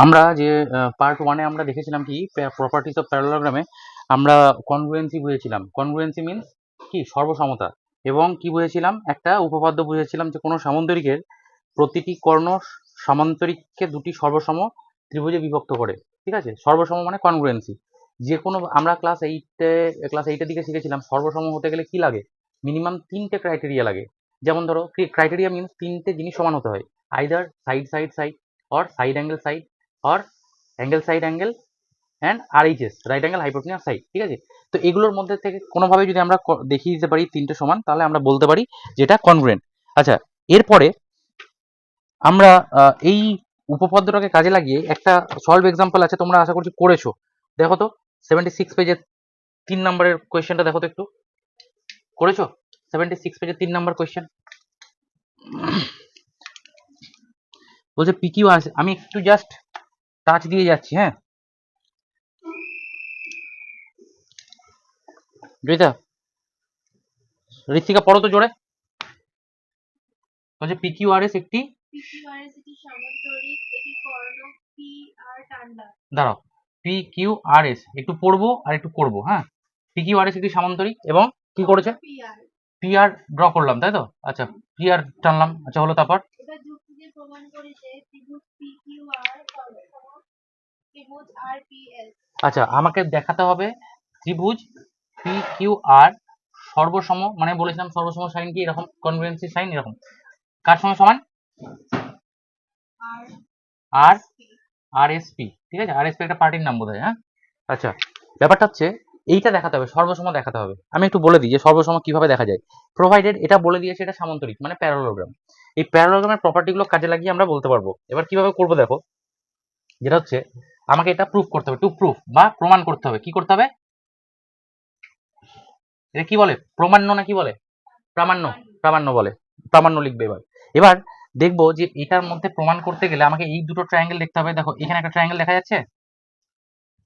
আমরা যে পার্ট ওয়ানে আমরা দেখেছিলাম কি প্রপার্টিস অফ প্যারালোগ্রামে আমরা কনগ্রুয়েন্সি বুঝেছিলাম। কনগ্রুয়েন্সি মিন্স কি সর্বসমতা, এবং কি বুঝেছিলাম একটা উপপাদ্য বুঝেছিলাম যে কোনো সামান্তরিকের প্রতিটি কর্ণ সামান্তরিককে দুটি সর্বসম ত্রিভুজে বিভক্ত করে। ঠিক আছে, সর্বসম মানে কনগ্রুয়েন্সি। যে কোনো আমরা ক্লাস এইটের দিকে শিখেছিলাম সর্বসম হতে গেলে কি লাগে, মিনিমাম তিনটে ক্রাইটেরিয়া লাগে। যেমন ধরো ক্রাইটেরিয়া মিন্স তিনটে জিনিস সমান হতে হয়, either side side side or side angle side or angle side angle and RHS right angle hypotenuse side। ঠিক আছে, তো এগুলোর মধ্যে থেকে কোনোভাবে যদি আমরা দেখিয়ে দিতে পারি তিনটে সমান, তাহলে আমরা বলতে পারি যেটা কনগ্রুয়েন্ট। আচ্ছা, এরপরে আমরা এই উপপাদ্যটাকে কাজে লাগিয়ে একটা সলভ এক্সাম্পল আছে, তোমরা আশা করছি করেছো। দেখো তো 76 পেজের 3 নম্বরের কোয়েশ্চেনটা দেখো তো একটু, করেছো? 76 পেজের 3 নম্বর কোয়েশ্চেন বলছে পিকিউ আছে, আমি একটু জাস্ট টাচ দিয়ে যাচ্ছি। হ্যাঁ জয়িতা, ঋত্বিকা পড়ো তো জোরে। বলছে পিকিউআরএস একটি সামান্তরিক, এটি কর্ণ পি আর টানডা। দাঁড়াও, পিকিউআরএস একটু পড়বো আর একটু করবো। হ্যাঁ, পিকিউআরএস একটি সামান্তরিক এবং কি করেছে, পিআর ড্র করলাম, তাই তো? আচ্ছা, পিআর টানলাম, আচ্ছা হলো, তারপর এবার যুক্তি দিয়ে প্রমাণ করেছে ত্রিভুজ পিকিউআর সর্বসম ত্রিভুজ আরপিএস। আচ্ছা, আমাকে দেখাতে হবে ত্রিভুজ পিকিউআর সর্বসম, মানে বলেছিলাম সর্বসম সাইন কি এরকম, কনগ্রুয়েন্সি সাইন এরকম কার সঙ্গে সমান, আর আরএসপি। ঠিক আছে, আরএসপি একটা পার্টির নাম বোধ হয়। হ্যাঁ, আচ্ছা, ব্যাপারটা হচ্ছে এইটা দেখাতে হবে, সর্বসম দেখাতে হবে। আমি একটু বলে দিই যে সর্বসম কিভাবে দেখা যায়। প্রোভাইডেড, এটা বলে দিয়েছে এটা সামান্তরিক মানে প্যারালোগ্রাম। এই প্যারালোগ্রামের প্রপার্টিগুলো কাজে লাগিয়ে আমরা বলতে পারবো। এবার কিভাবে করবো দেখো, যেটা হচ্ছে আমাকে এটা প্রুফ করতে হবে, টু প্রুফ বা প্রমাণ করতে হবে। কি করতে হবে, এটা কি বলে, প্রমাণ্য না কি বলে, প্রামাণ্য, প্রামাণ্য বলে, প্রামাণ্য লিখবে। এবার এবার দেখবো যে এটার মধ্যে প্রমাণ করতে গেলে আমাকে এই দুটো ট্রায়াঙ্গেল দেখতে হবে। দেখো এখানে একটা ট্রায়াঙ্গেল দেখা যাচ্ছে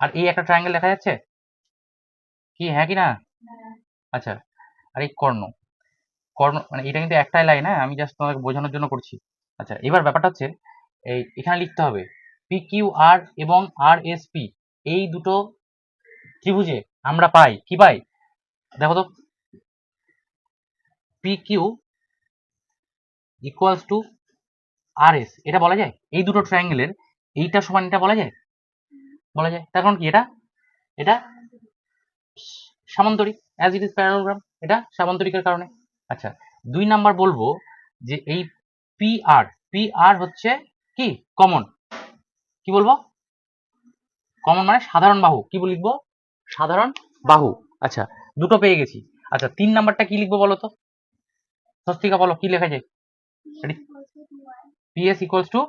আর এই একটা ট্রায়াঙ্গেল দেখা যাচ্ছে কি, হ্যাঁ কি না? আচ্ছা, আর এই কর্ণ, কর্ণ মানে এটা কিন্তু একটাই লাইন। হ্যাঁ, আমি জাস্ট তোমাকে বোঝানোর জন্য করছি। আচ্ছা, এবার ব্যাপারটা হচ্ছে এই এখানে লিখতে হবে পি কিউ আর এবং আর এস পি, এই দুটো ত্রিভুজে আমরা পাই কি পাই, দেখো তো, P Q equals to R S, এটা বলা যায় এই দুটো ট্রায়াঙ্গেলের এইটা সমান এটা বলা যায়, বলা যায়। তার কারণ কি, এটা এটা সামান্তরিক, অ্যাজ ইট ইজ প্যারালোগ্রাম, এটা সামান্তরিকের কারণে। আচ্ছা, 2 নাম্বার বলবো যে এই পি আর হচ্ছে কি কমন, কি বলবো, কমন মানে সাধারণ বাহু, কি লিখবো, সাধারণ বাহু। আচ্ছা, দুটো পেয়ে গেছি। আচ্ছা, 3 নাম্বারটা কি লিখবো বলো তো, স্বস্তিকা বলো কি লেখা যায়, PS equals to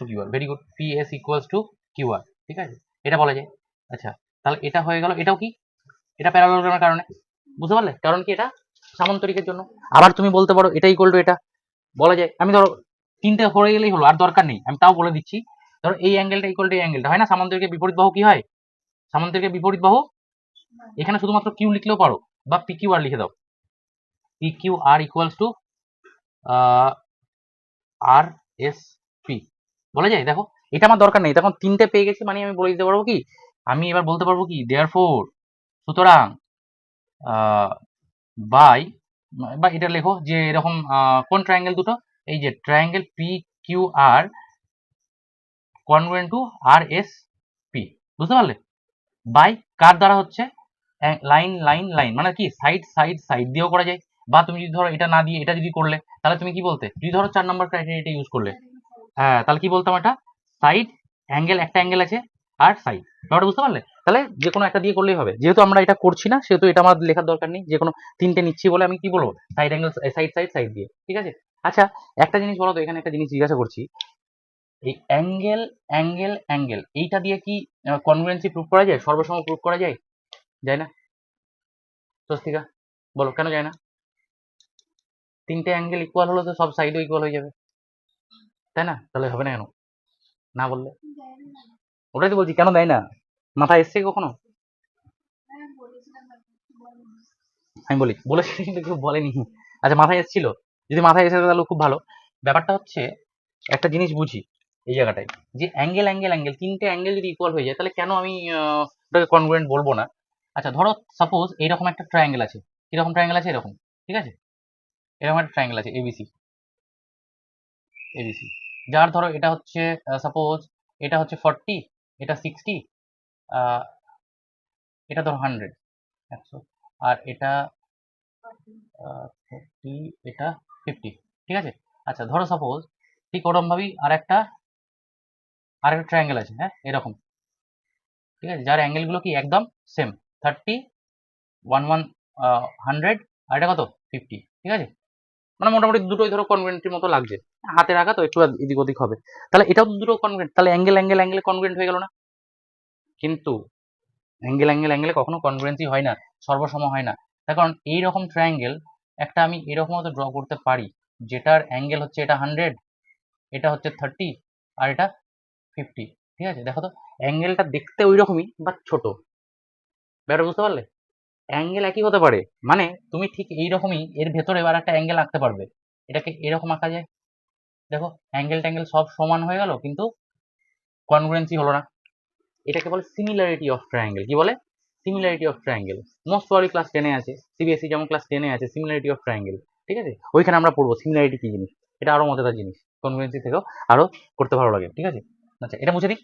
QR, very good, PS equals to QR. ঠিক আছে, এটা বলা যায়। আচ্ছা, তাহলে এটা হয়ে গেল, এটাও কি, এটা প্যারালোগ্রামের কারণে, বুঝতে পারলে, কারণ কি এটা সামান্তরিকের জন্য। আবার তুমি বলতে পারো এটা ইকুয়াল টু এটা, বলা যায়। আমি ধরো তিনটে হয়ে গেলেই হলো, আর দরকার নেই, আমি তাও বলে দিচ্ছি। ধরো এই অ্যাঙ্গেলটা ইকুয়াল টু এই অ্যাঙ্গেলটা, হয় না, সামান্তরিকের বিপরীত বাহু কি হয়, সামান্তরিকের বিপরীত বাহু। এখানে শুধুমাত্র কিউ লিখলেও পারো, বা পি কিউ আর লিখে দাও, P Q R equals to R S P, বলা যায়। দেখো এটা আমার দরকার নেই, তখন তিনটে পেয়ে গেছি মানে আমি বলে দিতে পারবো কি, আমি এবার বলতে পারবো কি, দেয়ারফোর, সুতরাং বাই, বা এটা লেখো যে এরকম কোন ট্রায়াঙ্গেল দুটো, এই যে ট্রায়াঙ্গেল পি কিউ আর congruent two R S P, বুঝতে পারলে, বাই কার দ্বারা হচ্ছে, লাইন লাইন লাইন মানে কি, সাইড সাইড সাইড দিয়েও করা যায়। বা তুমি যদি ধরো এটা না দিয়ে এটা যদি করলে, তাহলে তুমি কি বলতে, যদি ধরো 4 নম্বর ক্রাইটেরিয়াটা ইউজ করলে, হ্যাঁ, তাহলে কি বলতাম, এটা সাইড অ্যাঙ্গেল, একটা অ্যাঙ্গেল আছে আর সাইড, ব্যাপারটা বুঝতে পারলে। তাহলে যে কোনো একটা দিয়ে করলেই হবে, যেহেতু আমরা এটা করছি না সেহেতু এটা আমার লেখার দরকার নেই, যে কোনো তিনটে নিচ্ছি বলে আমি কি বলবো, side angle, side side side দিয়ে। ঠিক আছে, আচ্ছা একটা জিনিস বলো তো, এখানে একটা জিনিস জিজ্ঞাসা করছি, এই অ্যাঙ্গেল অ্যাঙ্গেল অ্যাঙ্গেল এইটা দিয়ে কি কনগ্রুয়েন্সি প্রুফ করা যায়, সর্বসম প্রুফ করা যায়, যায় না? স্বস্তিকা বলো কেন যায় না? তিনটে অ্যাঙ্গেল ইকুয়াল হলে তো সব সাইডও ইকুয়াল হয়ে যাবে, তাই না? তাহলে হবে না কেন, না বললে? ওটাই তো বলছি, কেন দেয় না, মাথায় এসছে কখনো? আমি বলি, বলেছি কিন্তু কেউ বলেনি। আচ্ছা, মাথায় এসেছিল, যদি মাথায় এসে তাহলে খুব ভালো। ব্যাপারটা হচ্ছে একটা জিনিস বুঝি, এই জায়গাটায়, যে অ্যাঙ্গেল অ্যাঙ্গেল অ্যাঙ্গেল তিনটে অ্যাঙ্গেল যদি ইকুয়াল হয়ে যায় তাহলে কেন আমি ওটাকে কনগ্রুয়েন্ট বলবো না? আচ্ছা ধরো সাপোজ এইরকম একটা ট্রায়াঙ্গেল আছে, কিরকম ট্রায়াঙ্গেল আছে এরকম, ঠিক আছে, এরকম একটা ট্রায়াঙ্গেল আছে এবিসি, এবিসি, যার ধরো এটা হচ্ছে সাপোজ এটা হচ্ছে 40, এটা 60, এটা ধরো 100, 100, আর এটা 30, এটা 50, ঠিক আছে। আচ্ছা ধরো সাপোজ ঠিক ওরকম ভাবেই আরেকটা ট্রায়াঙ্গেল আছে, হ্যাঁ এরকম, ঠিক আছে, যার অ্যাঙ্গেলগুলো কি একদম সেম, 30, 100, আর এটা কত 50, ঠিক আছে, মানে মোটামুটি দুটোই ধরো কনগ্রুয়েন্টের মতো লাগছে, হাতে রাখা তো একটু এদিক ওদিক হবে, তাহলে এটাও তো দুটো কনগ্রুয়েন্ট, তাহলে অ্যাঙ্গেল অ্যাঙ্গেল অ্যাঙ্গেলে কনগ্রুয়েন্ট হয়ে গেল না? কিন্তু অ্যাঙ্গেল অ্যাঙ্গেল অ্যাঙ্গেলে কখনো কনগ্রুয়েন্সি হয় না, সর্বসম হয় না, তার কারণ এইরকম ট্রায়াঙ্গেল একটা আমি এরকম তো ড্র করতে পারি, যেটার অ্যাঙ্গেল হচ্ছে এটা 100, এটা হচ্ছে 30, আর এটা 50, ঠিক আছে, দেখো তো অ্যাঙ্গেলটা দেখতে ওই রকমই বাট ছোট, ব্যাপারটা বুঝতে পারলে? অ্যাঙ্গেল একই হতে পারে, মানে তুমি ঠিক এইরকমই এর ভেতরে এবার একটা অ্যাঙ্গেল আঁকতে পারবে, এটাকে এরকম আঁকা যায়, দেখো অ্যাঙ্গেল ট্যাঙ্গেল সব সমান হয়ে গেল কিন্তু কনগ্রুয়েন্সি হলো না, এটাকে বলে সিমিলারিটি অফ ট্রায়াঙ্গেল। কি বলে? Similarity of triangle. Most probably class 10 এ আছে, সিবিএসসি যেমন ক্লাস 10 এ আছে সিমিলারিটি অফ ট্রায়াঙ্গেল, ঠিক আছে, ওইখানে আমরা পড়বো সিমিলারিটি কি জিনিস, এটা আরো মজাদার জিনিস, কনগ্রুয়েন্সি থেকেও আরো করতে ভালো লাগে, ঠিক আছে। আচ্ছা এটা মুছে দিই,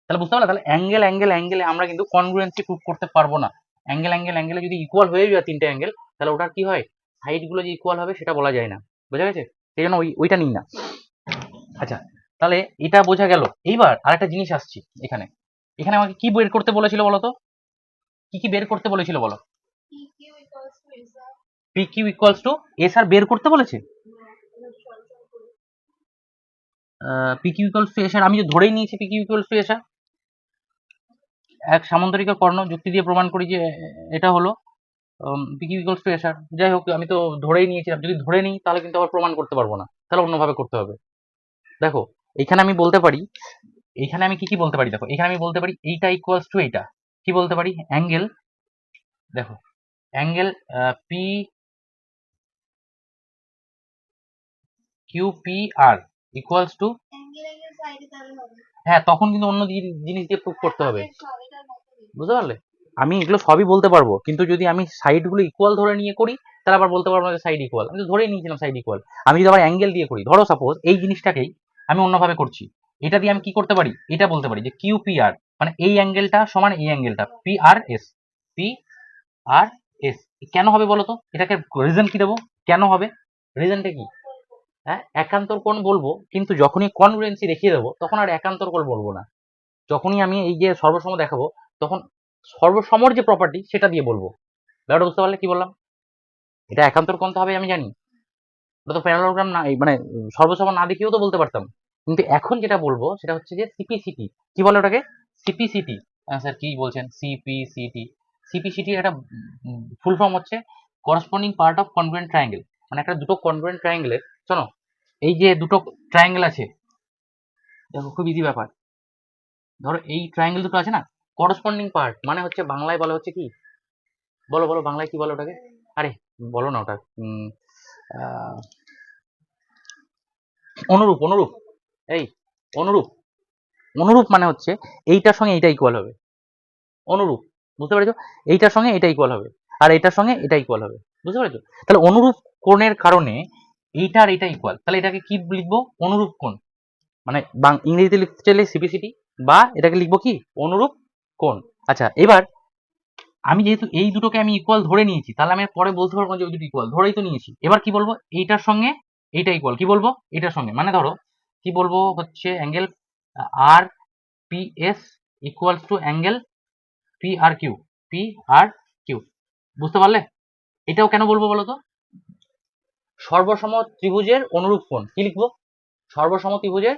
তাহলে বুঝতে পারলে, তাহলে অ্যাঙ্গেল অ্যাঙ্গেল অ্যাঙ্গেলে আমরা কিন্তু কনগ্রুয়েন্সি প্রুভ করতে পারবো না, অ্যাঙ্গেল অ্যাঙ্গেল অ্যাঙ্গেলে যদি ইকুয়াল হয়ে যায় তিনটে অ্যাঙ্গেল, তাহলে ওটার কি হয়, সাইডগুলো যে ইকুয়াল হবে সেটা বলা যায় না, বোঝা গেছে, সেই জন্য ওইটা নিই না। আচ্ছা তাহলে এটা বোঝা গেল, এইবার আরেকটা জিনিস আসছি এখানে, এখানে আমাকে কি বের করতে বলেছিল বলো তো, কি কি বের করতে বলেছিল বলো? PQ equals to SR. P Q equals to S R বের করতে বলেছে, P Q equals to S R, আমি তো ধরেই নিয়েছি P Q equals to S R, এক সামান্তরিকের কর্ণ যুক্তি দিয়ে প্রমাণ করি যে এটা হলো P Q equals to S R, যাই হোক আমি তো ধরেই নিয়েছিলাম, যদি ধরে নিই তাহলে কিন্তু আবার প্রমাণ করতে পারবো না, তাহলে অন্যভাবে করতে হবে। দেখো এখানে আমি বলতে পারি, এইখানে আমি কি কি বলতে পারি, দেখো এখানে আমি বলতে পারি এইটা ইকুয়ালস টু এইটা, কি বলতে পারি, অ্যাঙ্গেল, দেখো angle P Q P R equals to, angle angle সাইডে তাহলে হবে। হ্যাঁ তখন কিন্তু অন্য জিনিস দিয়ে প্রুভ করতে হবে, আমাদের সব এটার মতনই। বুঝতে পারলে? আমি এগুলো সবই বলতে পারবো, কিন্তু যদি আমি সাইডগুলো ইকুয়াল ধরে নিয়ে করি তাহলে আবার বলতে পারবো না যে সাইড ইকুয়াল, আমি তো ধরেই নিয়েছিলাম সাইড ইকুয়াল। আমি যদি আবার অ্যাঙ্গেল দিয়ে করি, ধরো সাপোজ এই জিনিসটাকেই আমি অন্যভাবে করছি, এটা দিয়ে আমি কি করতে পারি, এটা বলতে পারি যে কিউ পি আর, মানে এই অ্যাঙ্গেলটা সমান এই অ্যাঙ্গেলটা পি আর এস, পি আর এস, কেন হবে বলো তো, এটাকে রিজন কি দেবো, কেন হবে, রিজনটা কি, হ্যাঁ একান্তর কোণ বলবো, কিন্তু যখনই কনগ্রুয়েন্সি দেখিয়ে দেবো তখন আর একান্তর কোণ বলবো না, যখনই আমি এই যে সর্বসম দেখাবো তখন সর্বসমর যে প্রপার্টি সেটা দিয়ে বলবো, ব্যাপারটা বুঝতে পারলে কি বললাম? এটা একান্তর কোণ তো হবে আমি জানি, ওটা তো প্যারালোগ্রাম না, মানে সর্বসম না দেখিয়েও তো বলতে পারতাম, কিন্তু এখন যেটা বলবো সেটা হচ্ছে যে সিপিসিটি, কি বলে ওটাকে, সিপিসিটি, স্যার কি বলছেন, সিপিসিটি, সিপিসিটি একটা ফুল ফর্ম হচ্ছে corresponding part of congruent triangle, মানে একটা দুটো কনগ্রুয়েন্ট ট্রায়াঙ্গেলের, শোনো এই যে দুটো ট্রায়াঙ্গেল আছে, দেখো খুব ইজি ব্যাপার, ধরো এই ট্রায়াঙ্গেল দুটো আছে না, করসপন্ডিং পার্ট মানে হচ্ছে বাংলায় বলা হচ্ছে কি, বলো বলো বাংলায় কি বলো ওটাকে, আরে বলো না ওটা, আহ, অনুরূপ, অনুরূপ, এই অনুরূপ, অনুরূপ মানে হচ্ছে এইটার সঙ্গে এইটা ইকুয়াল হবে, অনুরূপ, বুঝতে পেরেছো, এইটার সঙ্গে এটা ইকুয়াল হবে আর এইটার সঙ্গে এটা ইকুয়াল হবে, বুঝতে পেরেছো, তাহলে অনুরূপ কোণের কারণে এইটা আর এটা ইকুয়াল, তাহলে এটাকে কি লিখবো, অনুরূপ কোণ, মানে ইংরেজিতে লিখতে চাইলে সিপিসিটি, বা এটাকে লিখবো কি, অনুরূপ কোণ। আচ্ছা এবার আমি যেহেতু এই দুটোকে আমি ইকুয়াল ধরে নিয়েছি, তাহলে আমি পরে বলতে পারবো যে ওই দুটো ইকুয়াল, ধরেই তো নিয়েছি, এবার কি বলবো, এইটার সঙ্গে এইটা ইকুয়াল, কি বলবো, এটার সঙ্গে, মানে ধরো কি বলবো হচ্ছে angle R P S equals to angle P R Q, P R Q, বুঝতে পারলে? এটাও কেন বলবো বলো তো, সর্বসম ত্রিভুজের অনুরূপ কোণ, কি লিখবো, সর্বসম ত্রিভুজের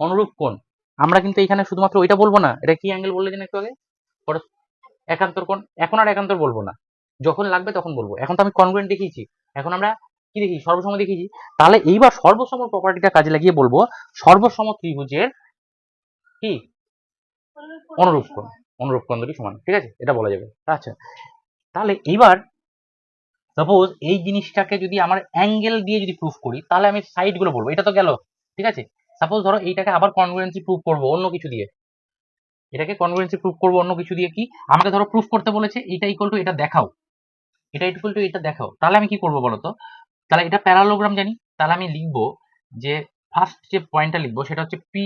অনুরূপ কোণ, আমরা কিন্তু এখানে শুধুমাত্র ওইটা বলবো না, এটা কি অ্যাঙ্গেল বললে যেন একটু আগে, একান্তর কোণ, এখন আর একান্তর বলবো না, যখন লাগবে তখন বলবো, এখন তো আমি কনগ্রুয়েন্ট দেখিয়েছি, এখন আমরা কি দেখি, সর্বসম দেখিয়েছি, তাহলে এইবার সর্বসম প্রপার্টিটা কাজে লাগিয়ে বলবো সর্বসম ত্রিভুজের কি, অনুরূপ কোণ, অনুরূপ কোণ দুটি সমান, ঠিক আছে, এটা বলা যাবে। আচ্ছা তাহলে এইবার সাপোজ এই জিনিসটাকে যদি আমার অ্যাঙ্গেল দিয়ে যদি প্রুফ করি তাহলে আমি সাইড গুলো বলবো, এটা তো গেল, ঠিক আছে, সাপোজ ধরো এইটাকে আবার কনগ্রুয়েন্সি প্রুফ করবো অন্য কিছু দিয়ে, এটাকে কনগ্রুয়েন্সি প্রুফ করবো অন্য কিছু দিয়ে, কি আমাকে ধরো প্রুফ করতে বলেছে এটা ইকুয়াল টু এটা দেখাও, এটা ইকুয়াল টু এটা দেখাও, তাহলে আমি কি করবো বলো তো? তাহলে এটা প্যারালোগ্রাম জানি, তাহলে আমি লিখবো যে ফার্স্ট যে পয়েন্টটা লিখবো সেটা হচ্ছে P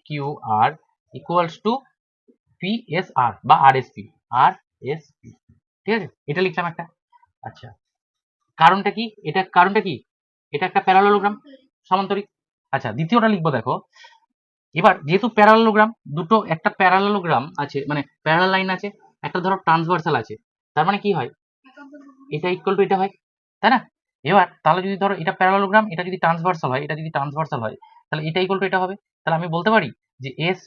Q R equals to PSR বা আরএসপি, আরএসপি, ঠিক আছে, এটা লিখলাম একটা। আচ্ছা, কারণটা কি, কারণটা কি, এটা একটা প্যারালোগ্রাম, সমান্তরিক। আচ্ছা, দ্বিতীয়টা লিখবো দেখো, এবার যেহেতু প্যারালোগ্রাম দুটো, একটা প্যারালোগ্রাম আছে মানে প্যারালাল লাইন আছে, একটা ধরো ট্রান্সভার্সাল আছে, তার মানে কি হয়, এটা ইকুয়াল টু এটা হয়, তাই না? এবার তাহলে যদি ধরো এটা প্যারালোগ্রাম, এটা যদি ট্রান্সভার্সাল হয়, এটা যদি ট্রান্সভার্সাল হয়, তাহলে এটা ইকুয়াল টু এটা হবে। তাহলে আমি বলতে পারি যে S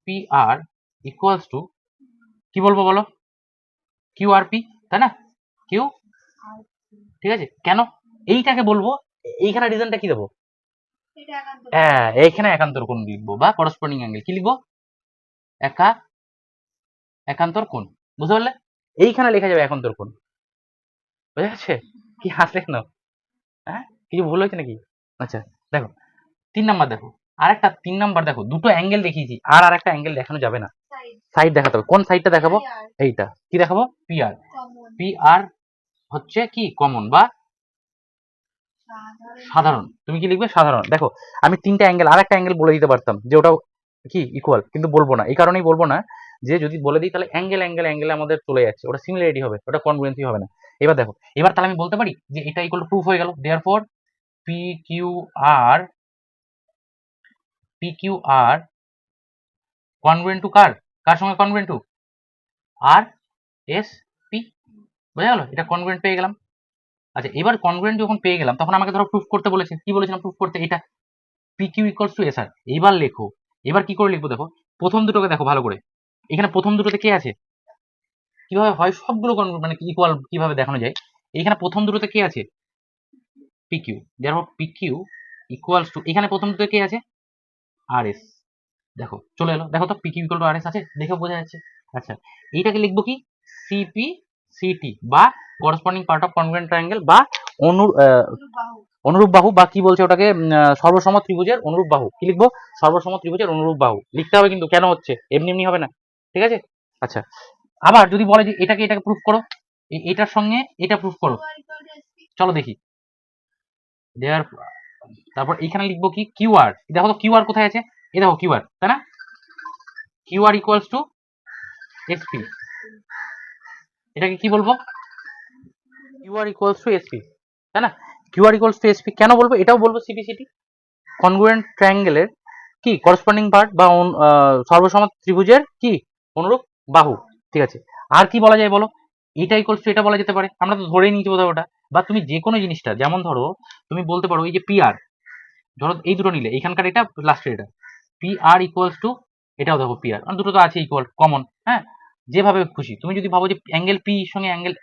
P R equals to, কি বলবো বলো, কিউ আর পি, তাই না, কিউ, ঠিক আছে। কেন এইটাকে বলবো, এইখানে রিজনটা কি দেবো, হ্যাঁ এইখানে একান্তর কোণ লিখবো বা করসপন্ডিং অ্যাঙ্গেল কি লিখবো, একা একান্তর কোণ, বুঝতে পারলে? এইখানে লেখা যাবে একান্তর কোণ, বুঝা যাচ্ছে? কি হাসলে কেন, হ্যাঁ কিছু ভুল হয়েছে নাকি? আচ্ছা দেখো 3 নাম্বার দেখো, আরেকটা 3 নাম্বার দেখো, দুটো অ্যাঙ্গেল দেখিয়েছি, আর একটা অ্যাঙ্গেল দেখানো যাবে না, সাইড দেখাতে হবে। কোন সাইডটা দেখাবো? এইটা কি দেখাবো, পিআর। পিআর হচ্ছে কি কমন বা সাধারণ, তুমি কি লিখবে, সাধারণ। দেখো আমি 3টা অ্যাঙ্গেল, আর একটা অ্যাঙ্গেল বলে দিতে পারতাম যে ওটাও কি ইকুয়াল, কিন্তু বলবো না, এই কারণেই বলবো না যে যদি বলে দিই তাহলে অ্যাঙ্গেল অ্যাঙ্গেল অ্যাঙ্গেলে আমাদের চলে যাচ্ছে, ওটা সিমিলারিটি হবে, ওটা কনগ্রুয়েন্সি হবে না। এবার দেখো, এবার তাহলে আমি বলতে পারি যে এটা ইকুয়াল টু প্রুফ হয়ে গেল, দেয়ারফর পি কিউ আর কনগ্রুয়েন্ট টু কার, কার সঙ্গে congruent two, R S P, বোঝা গেল, এটা কনগ্রুয়েন্ট পেয়ে গেলাম। আচ্ছা, এবার কনগ্রুয়েন্ট যখন পেয়ে গেলাম তখন আমাকে ধরো প্রুফ করতে বলেছে, কি বলেছিলাম প্রুফ করতে, এটা P Q equals to S R. এইবার লেখো, এবার কি করে লিখবো দেখো, প্রথম দুটোকে দেখো ভালো করে, এখানে প্রথম দুটোতে কে আছে, কিভাবে হয় সবগুলো মানে ইকুয়াল কিভাবে দেখানো যায়, এইখানে প্রথম দুটোতে কে আছে, P Q, therefore P Q equals to, এখানে প্রথম দুটোতে কে আছে, আর এস, দেখো চলে এলো, দেখো তো P Q equal to R S আছে, দেখে বোঝা যাচ্ছে। আচ্ছা, এইটাকে লিখবো কি, সিপি সিটি বা corresponding part of congruent triangle বা অনু অনুরূপ বাহু, বা কি বলছে ওটাকে, সর্বসম ত্রিভুজের অনুরূপ বাহু, কি লিখবো, সর্বসম ত্রিভুজের অনুরূপ বাহু লিখতে হবে, কিন্তু কেন হচ্ছে, এমনি এমনি হবে না, ঠিক আছে। আচ্ছা, আবার যদি বলে যে এটাকে প্রুফ করো, এটার সঙ্গে এটা প্রুফ করো, চলো দেখি। দেয়ার, তারপর এখানে লিখবো কি, কিউআর, দেখো তো কিউআর কোথায় আছে, এই দেখো কিউআর, তাই না, কিউআর ইকুয়ালস টু এসপি, এটাকে কি বলবো, কিউআর ইকুয়ালস টু এসপি, তাই না, কিউআর ইকুয়ালস টু এসপি, কেন বলবো, এটাও বলবো সিপিসিটি, কনগ্রুয়েন্ট ট্রায়াঙ্গেলের কি করসপন্ডিং পার্ট বা সর্বসম ত্রিভুজের কি অনুরূপ বাহু, ঠিক আছে। আর কি বলা যায় বলো, এটা ইকুয়ালস টু এটা বলা যেতে পারে, আমরা তো ধরেই নিয়েছি বোধহয় ওটা, বা তুমি যে কোনো জিনিসটা, যেমন ধরো তুমি বলতে পারো এই যে পিআর, ধরো এই দুটো নিলে এখানকার এটা লাস্টের এটা, পিআর ইকুয়ালস টু, এটাও দেখো পিআর, দুটো তো আছে ইকুয়াল কমন, হ্যাঁ, যেভাবে খুশি তুমি যদি ভাবো যে অ্যাঙ্গেল পি সঙ্গে অ্যাঙ্গেল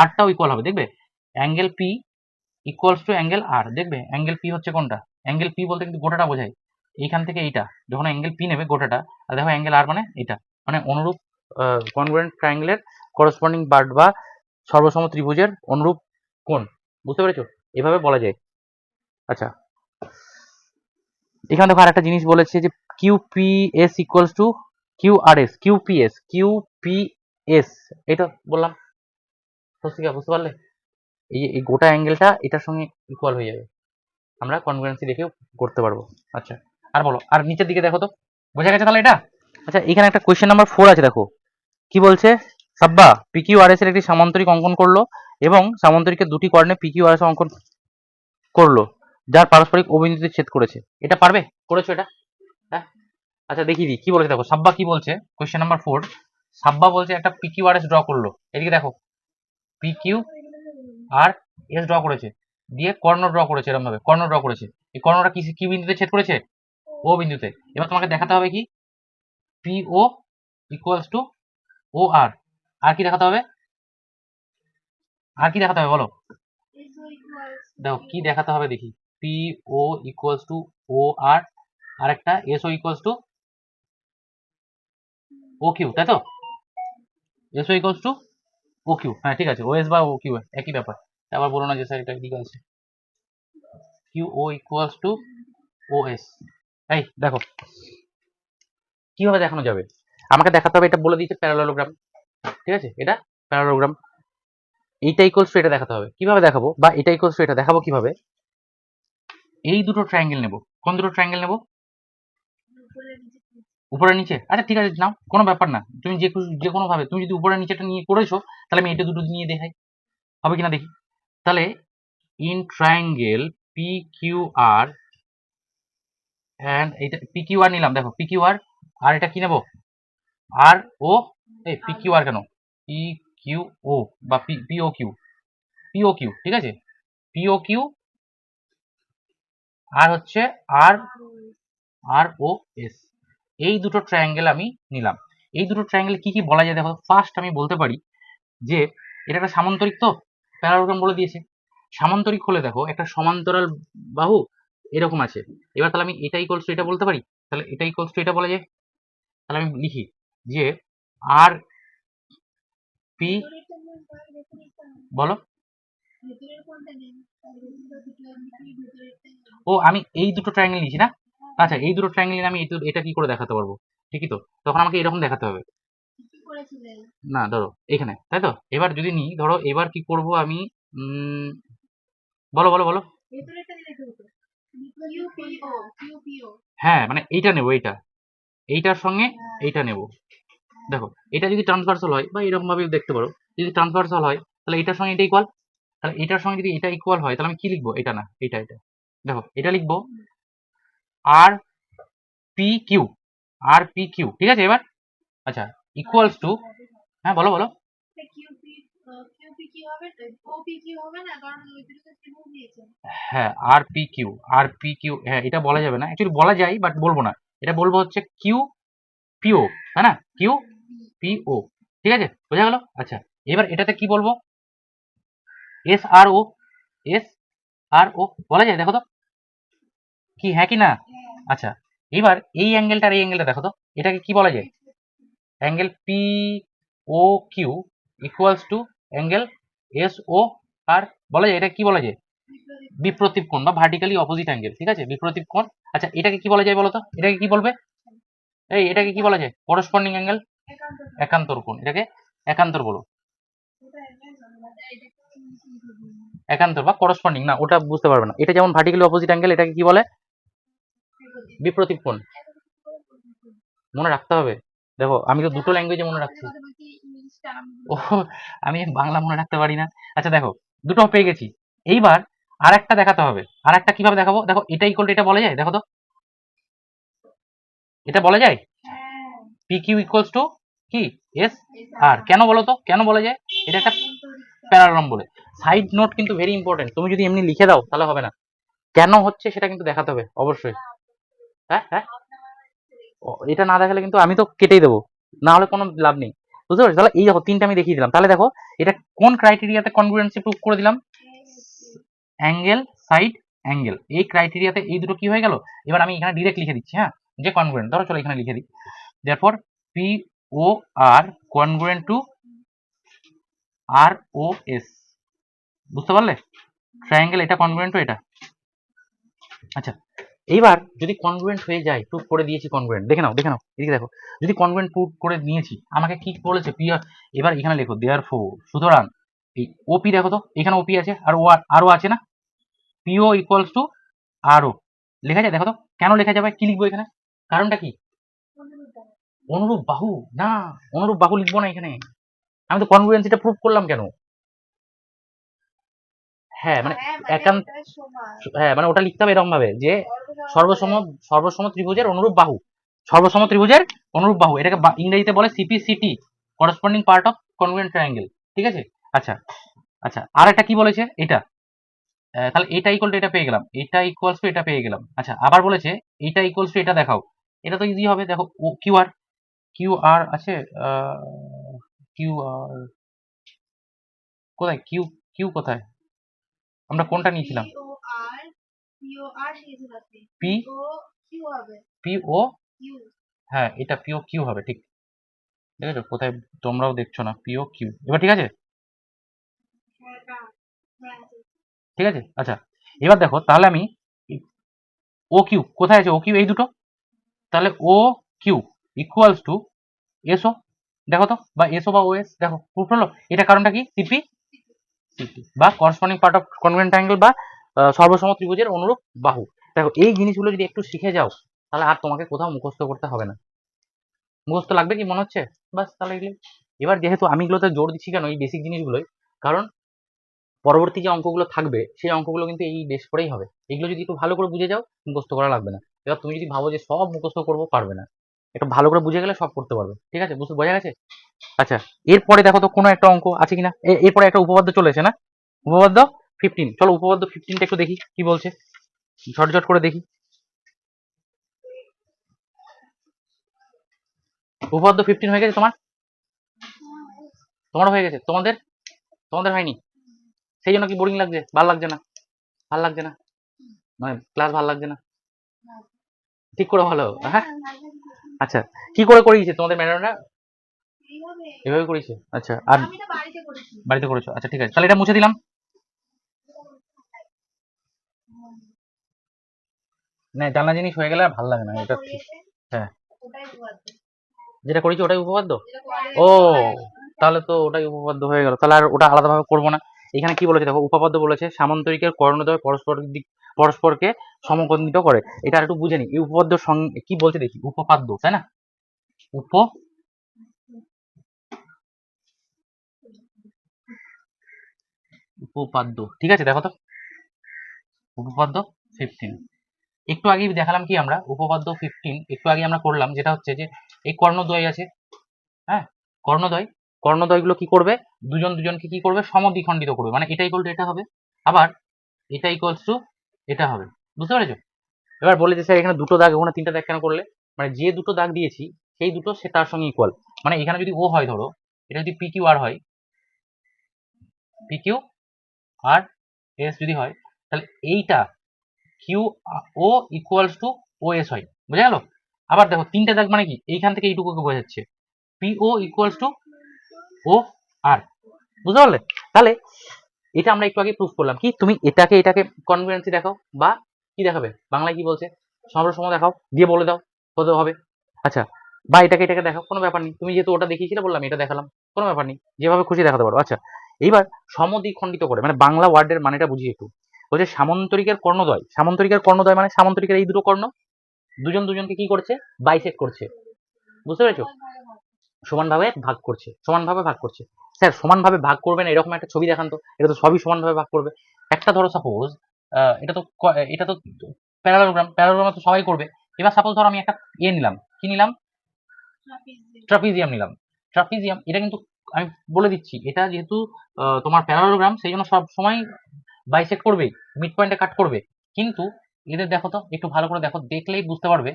আরটাও ইকুয়াল হবে, দেখবে angle P equals to angle R, দেখবে অ্যাঙ্গেল পি হচ্ছে কোনটা, অ্যাঙ্গেল পি বলতে কিন্তু গোটাটা বোঝায়, এইখান থেকে এইটা যখন অ্যাঙ্গেল পি নেবে গোটাটা, আর দেখো অ্যাঙ্গেল আর মানে এটা, মানে অনুরূপ কনগ্রুয়েন্ট ট্রায়াঙ্গেলের করসপন্ডিং পার্ট বা সর্বসম ত্রিভুজের অনুরূপ কোণ, বুঝতে পেরেছো, এভাবে বলা যায়। আচ্ছা, এখানে দেখো আরেকটা জিনিস বলেছে যে কিউপিএস ইকুয়ালস টু কিউআরএস, কিউপিএস, এটা বললাম, স্বস্তিকা বুঝতে পারলে, এই গোটা অ্যাঙ্গেলটা এটার সঙ্গে ইকুয়াল হয়ে যাবে, আমরা কনগ্রুয়েন্সি দেখেও করতে পারবো। আচ্ছা, আর বলো, আর নিচের দিকে দেখো তো, বোঝা গেছে তাহলে এটা। আচ্ছা, এখানে একটা কোয়েশ্চেন নাম্বার 4 আছে, দেখো কি বলছে, সাব্বা পিকিউআরএস এর একটি সামান্তরিক অঙ্কন করলো এবং সামান্তরিকের দুটি কর্ণে পিকিউআরএস অঙ্কন করলো যার পারস্পরিক ও বিন্দুতে ছেদ করেছে, এটা পারবে, করেছো এটা, হ্যাঁ। আচ্ছা দেখিয়ে দিই কি বলেছে, দেখো সাব্বা কি বলছে, কোয়েশ্চেন নাম্বার 4, সাব্বা বলছে একটা পিকিউআরএস ড্র করলো, এদিকে দেখো পিকিউ আর এস ড্র করেছে, দিয়ে কর্ণ ড্র করেছে, এরকম ভাবে কর্ণ ড্র করেছে, এই কর্ণটা কি বিন্দুতে ছেদ করেছে, ও বিন্দুতে। এবার তোমাকে দেখাতে হবে কি, পিও ইকুয়ালস টু ও আর, আর কি দেখাতে হবে, আর কি দেখাতে হবে বলো, দেখো কি দেখাতে হবে দেখি, পিও ইকুয়ালস টু ও আর, আরেকটা SO equals to O Q, তাই তো, SO equals to O Q, হ্যাঁ ঠিক আছে, ওএস বা ও কিউ একই ব্যাপার, আবার বলো না যে স্যার এটা এদিকে আছে। Q O equals to O S. এই দেখো কিভাবে দেখানো যাবে, আমাকে দেখাতে হবে, এটা বলে দিয়েছে প্যারালোগ্রাম, ঠিক আছে, এটা প্যারালোগ্রাম, এইটা ইকুয়ালস টু এটা দেখাতে হবে। কিভাবে দেখাবো, বা এটা ইকুয়ালস টু এটা দেখাবো কিভাবে? এই দুটো ট্রায়াঙ্গেল নেব। কোন দুটো ট্রায়াঙ্গেল নেব? উপরে নিচে উপরে নিচে, আচ্ছা ঠিক আছে নাও, কোনো ব্যাপার না, তুমি যে কোনো ভাবে, তুমি যদি উপরে নিচেটা নিয়ে করেছো তাহলে আমি এটা দুটো নিয়ে দেখাই, হবে কিনা দেখি। তাহলে in triangle P Q R, and এটা পি কিউ আর নিলাম, দেখো পি কিউ আর, আর এটা কি নেব? আর ও, এই পি কিউ আর কেন, পি কিউ ও বা পিও কিউ, পিও কিউ, ঠিক আছে, পিও কিউ, আর হচ্ছে আর, আর ও এস, এই দুটো ট্রায়াঙ্গেল আমি নিলাম। এই দুটো ট্রায়াঙ্গেল কি কি বলা যায় দেখো, ফার্স্ট আমি বলতে পারি যে এটা একটা সামান্তরিক, তো প্যারালোগ্রাম বলে দিয়েছে। সামান্তরিক হলে দেখো একটা সমান্তরাল বাহু এরকম আছে, এবার তাহলে আমি এটা ইকুয়ালস টু এটা বলতে পারি, তাহলে এটা ইকুয়ালস টু এটা বলা যায়। তাহলে আমি লিখি যে আর পি, ভেতরেরটা নেন, তার ভেতরেরটা নেন। বলো, ভেতরের কোনটা নেন? তার ভেতরেরটা নিয়ে ভেতরেরটা নেন। ও আমি এই দুটো ট্রায়াঙ্গেল নিয়েছি না, আচ্ছা এই দুটো ট্রায়াঙ্গেল নিয়ে আমি এটা কি করে দেখাতে পারবো, ঠিকই তো, তখন আমাকে এরকম দেখাতে হবে। কি করেছিলেন? না ধরো এখানে, তাই তো, এবার যদি নিই, ধরো এবার কি করব আমি, বলো বলো বলো। ভেতরেরটা নিলে কি হতো? কিউপিও, কিউপিও। হ্যাঁ মানে এইটা নেবো, এইটার সঙ্গে এইটা নেব। দেখো এটা যদি ট্রান্সভার্সাল হয়, বা এরকম ভাবে দেখতে পারো, যদি ট্রান্সভার্সাল হয় তাহলে এটার সঙ্গে এটা ইকুয়াল, তাহলে এটার সঙ্গে যদি এটা ইকুয়াল হয় তাহলে আমি কি লিখবো, এটা না এটা, দেখো এটা লিখবো আর পি কিউ, আর পি কিউ, ঠিক আছে এবার, আচ্ছা ইকুয়ালস টু, হ্যাঁ বলো বলো। কিউপি, কিউপি কি হবে? ওপি কি হবে না, কারণ ওই দুটো তো ত্রিভুজ দিয়েছে। হ্যাঁ আর পি কিউ, আর পি কিউ, হ্যাঁ এটা বলা যাবে না, অ্যাকচুয়ালি বলা যায় বাট বলবো না, এটা বলবো হচ্ছে কিউ পিও, তাই না, কিউ পিও, ঠিক আছে, বোঝা গেল। আচ্ছা এবার এটাতে কি বলবো, এস আর ও, এস আর ও বলা যায়, দেখো তো কি, হ্যাঁ কি না। আচ্ছা এবার এই অ্যাঙ্গেলটা আর এই অ্যাঙ্গেলটা দেখো তো, এটাকে কি বলা যায়, angle P O Q equals to angle S O R, বলা যায়, এটা কি বলা যায়, বিপ্রতীপ কোণ বা ভার্টিক্যালি অপোজিট অ্যাঙ্গেল, ঠিক আছে, বিপ্রতীপ কোণ। আচ্ছা এটাকে কি বলা যায় বলো তো, এটাকে কি বলবে, এই এটাকে কি বলা যায়, করসপন্ডিং অ্যাঙ্গেল, একান্তর কোণ, এটাকে একান্তর বলো, একান্তর বা করসপন্ডিং, না ওটা বুঝতে পারবে না, এটা যেমন ভার্টিক্যালি অপোজিট অ্যাঙ্গেল, এটাকে কি বলে, বিপ্রতীপ কোণ, মনে রাখতে হবে। দেখো আমি তো দুটো ল্যাঙ্গুয়েজে মনে রাখছি, ও আমি বাংলা মনে রাখতে পারি না। আচ্ছা দেখো দুটো পেয়ে গেছি, এইবার আর একটা দেখাতে হবে, আর একটা কিভাবে দেখাবো, দেখো এটা ইকুয়াল টু এটা বলা যায়, দেখো তো এটা বলা যায়, পি কিউ ইকুয়ালস টু কি এস আর, কেন বলো তো, কেন বলা যায়, এটা একটা প্যারাগ্রাম বলে। সাইড নোট কিন্তু ভেরি ইম্পর্টেন্ট, তুমি যদি এমনি লিখে দাও তাহলে হবে না, কেন হচ্ছে সেটা কিন্তু দেখাতে হবে অবশ্যই। হ্যাঁ হ্যাঁ, এটা না দেখালে কিন্তু আমি তো কেটেই দেবো, না হলে কোনো লাভ নেই, বুঝতে পারছো। তাহলে এই দেখো তিনটা আমি দেখিয়ে দিলাম, তাহলে দেখো এটা কোন ক্রাইটেরিয়াতে কনগ্রুয়েন্সি প্রুভ করে দিলাম, অ্যাঙ্গেল সাইড অ্যাঙ্গেল, এই ক্রাইটেরিয়াতে এই দুটো কি হয়ে গেল। এবার আমি এখানে ডিরেক্ট লিখে দিচ্ছি, হ্যাঁ যে কনগ্রুয়েন্ট, ধরো চলো এখানে লিখে দিই, therefore পি ও আর কনগ্রুয়েন্ট টু আর ও এস, বুঝতে পারলে, ট্রায়াঙ্গেল এটা কনগ্রুয়েন্ট টু এটা। আচ্ছা এইবার যদি কনগ্রুয়েন্ট হয়ে যায়, প্রুভ করে দিয়েছি কনগ্রুয়েন্ট, দেখে নাও দেখে নাও, এদিকে দেখো, যদি কনগ্রুয়েন্ট প্রুভ করে নিয়েছি, আমাকে কি বলেছে পি, এবার এখানে লেখো দেয়ারফোর, সুতরাং এই ওপি দেখো তো, এখানে ওপি আছে আর ও আরও আছে না, পিও ইকুয়ালস টু আরও, লেখা যায় দেখো তো, কেন লেখা যাবে, কি লিখবো এখানে, কারণটা কি, অনুরূপ বাহু, না অনুরূপ বাহু লিখবো না এখানে, আমি তো কনগ্রুয়েন্সিটা প্রুভ করলাম কেন, হ্যাঁ মানে একান্ত, হ্যাঁ মানে ওটা লিখতে হবে এরকম ভাবে যে সর্বসম, সর্বসম ত্রিভুজের অনুরূপ বাহু, সর্বসম ত্রিভুজের অনুরূপ বাহু, এটাকে ইংরেজিতে বলে CPCT, corresponding part of congruent triangle, ঠিক আছে। আচ্ছা আচ্ছা আর একটা কি বলেছে এটা, তাহলে এটা ইকুয়াল টু এটা পেয়ে গেলাম, এটা ইকুয়ালস টু এটা পেয়ে গেলাম। আচ্ছা আবার বলেছে এটা ইকুয়ালস টু এটা দেখাও, এটা তো ইজি হবে, দেখো O Q R, Q R আছে, কিউ আর কোথায়, কিউ কিউ কোথায়, আমরা কোনটা নিয়েছিলাম, পি পি ও, হ্যাঁ এটা পিও কিউ হবে, ঠিক ঠিক আছে, কোথায় তোমরাও দেখছো না, পিও কিউ, এবার ঠিক আছে। ঠিক আছে। আচ্ছা, এবার দেখো তাহলে আমি ও কিউ কোথায় আছে, ও কিউ এই দুটো, তাহলে ও কিউ ইকুয়ালস টু এসও, দেখো তো, বা এসও বা ওএস, দেখো প্রুফ হলো। এটা কারণটা কি, সিপি সিপি বা corresponding part of congruent triangle বা সর্বসম ত্রিভুজের অনুরূপ বাহু। দেখো এই জিনিসগুলো যদি একটু শিখে যাও তাহলে আর তোমাকে কোথাও মুখস্থ করতে হবে না। মুখস্থ লাগবে কি মনে হচ্ছে? বাস তাহলে এগুলো। এবার যেহেতু আমি এগুলোতে জোর দিচ্ছি কেন এই বেসিক জিনিসগুলোই, কারণ পরবর্তী যে অঙ্কগুলো থাকবে সেই অঙ্কগুলো কিন্তু এই বেস করেই হবে। এগুলো যদি একটু ভালো করে বুঝে যাও মুখস্থ করা লাগবে না। এবার তুমি যদি ভাবো যে সব মুখস্থ করবো, পারবে না। একটু ভালো করে বুঝে গেলে সব করতে পারবে। ঠিক আছে, বুঝতে বোঝা গেছে? আচ্ছা, এরপরে দেখো তো কোনো একটা অঙ্ক আছে কিনা। এরপরে একটা উপপাদ্য চলেছে না, উপপাদ্য 15। চলো উপপাদ্য 15টা একটু দেখি কি বলছে, ঝটঝট করে দেখি। উপপাদ্য 15 হয়ে গেছে তোমার? তোমারও হয়ে গেছে, তোমাদের? তোমাদের হয়নি? সেই জন্য কি বোরিং লাগছে, ভাল লাগছে না? ভাল লাগছে না মানে ক্লাস ভাল লাগছে না? ঠিক করে ভালো, হ্যাঁ। আচ্ছা, কি করে করিয়েছে তোমাদের ম্যাডামরা? এইভাবে এভাবে করিয়েছে, আচ্ছা। আর আমি তো বাড়িতে করেছি। বাড়িতে করেছো, আচ্ছা ঠিক আছে, তাহলে এটা মুছে দিলাম। না, জানা জিনিস হয়ে গেলে আর ভালো লাগে না, এটা ঠিক। হ্যাঁ, ওটাই উপপাদ্য। যেটা করেছি ওটাই উপপাদ্য। যেটা করে ও, তাহলে তো ওটাই উপপাদ্য হয়ে গেল, তাহলে আর ওটা আলাদাভাবে করবো না। এখানে কি বলেছে দেখো, উপপাদ্য বলেছে সামান্তরিকের কর্ণদ্বয় পরস্পরকে সমকোণিত করে। এটা আর একটু বুঝে নি, এই উপপাদ্য কি বলছে দেখি, উপপাদ্য তাই না, উপপাদ্য, ঠিক আছে। দেখো তো উপপাদ্য 15 একটু আগে দেখালাম কি আমরা, উপপাদ্য 15 একটু আগে আমরা করলাম, যেটা হচ্ছে যে এই কর্ণদ্বয় আছে, হ্যাঁ, কর্ণদ্বয়, কর্ণদ্বয়গুলো কি করবে, দুজন দুজনকে কি করবে, সমদ্বিখণ্ডিত করবে। মানে এটা ইকুয়াল টু এটা হবে, আবার এটা ইকুয়ালস টু এটা হবে। বুঝতে পেরেছো? এবার বলে যে স্যার এখানে দুটো দাগ, ওখানে তিনটা দাগ কেন করলে? মানে যে দুটো দাগ দিয়েছি সেই দুটো সে তার সঙ্গে ইকুয়াল। মানে এখানে যদি ও হয়, ধরো এটা যদি পি কিউ আর হয়, পি কিউ আর এস যদি হয়, তাহলে এইটা Q O equals to O S হয়। বুঝা গেল? আবার দেখো তিনটা দাগ মানে কি, এইখান থেকে এইটুকুকে বোঝাচ্ছে, P O equals to O আর। বুঝতে পারলে? তাহলে এটা আমরা একটু আগে প্রুফ করলাম কি, তুমি এটাকে এটাকে কনগ্রুয়েন্সি দেখাও, বা কি দেখাবে, বাংলায় কি বলছে, সর্বসম দেখাও, দিয়ে বলে দাও কত হবে। আচ্ছা, বা এটাকে এটাকে দেখাও, কোনো ব্যাপার নেই, তুমি যেহেতু ওটা দেখিয়েছিলে বললাম এটা দেখালাম, কোনো ব্যাপার নেই, যেভাবে খুশি দেখাতে পারো। আচ্ছা, এইবার সমদ্বিখণ্ডিত করে, মানে বাংলা ওয়ার্ডের মানেটা বুঝি একটু। বলছে সামান্তরিকের কর্ণদ্বয়, সামান্তরিকের কর্ণদ্বয় মানে সামান্তরিকের এই দুটো কর্ণ দুজন দুজনকে কি করছে, বাইসেক্ট করছে। বুঝতে পেরেছো? সমানভাবে ভাগ করছে, সমানভাবে ভাগ করছে। স্যার সমানভাবে ভাগ করবেন এরকম একটা ছবি দেখান তো, এটা তো সবই সমানভাবে ভাগ করবে। একটা ধরো সাপোজ এটা তো প্যারালোগ্রাম, প্যারালোগ্রাম তো সবাই করবে। এবার সাপোজ ধরো আমি একটা নিলাম, কি নিলাম, ট্রাপিজিয়াম নিলাম। ট্রাপিজিয়াম এটা কিন্তু আমি বলে দিচ্ছি, এটা যেহেতু তোমার প্যারালোগ্রাম সেই জন্য সব সময় বাইসেক্ট করবেই, মিড পয়েন্টে কাট করবে। কিন্তু এদের দেখো তো, একটু ভালো করে দেখো, দেখলেই বুঝতে পারবে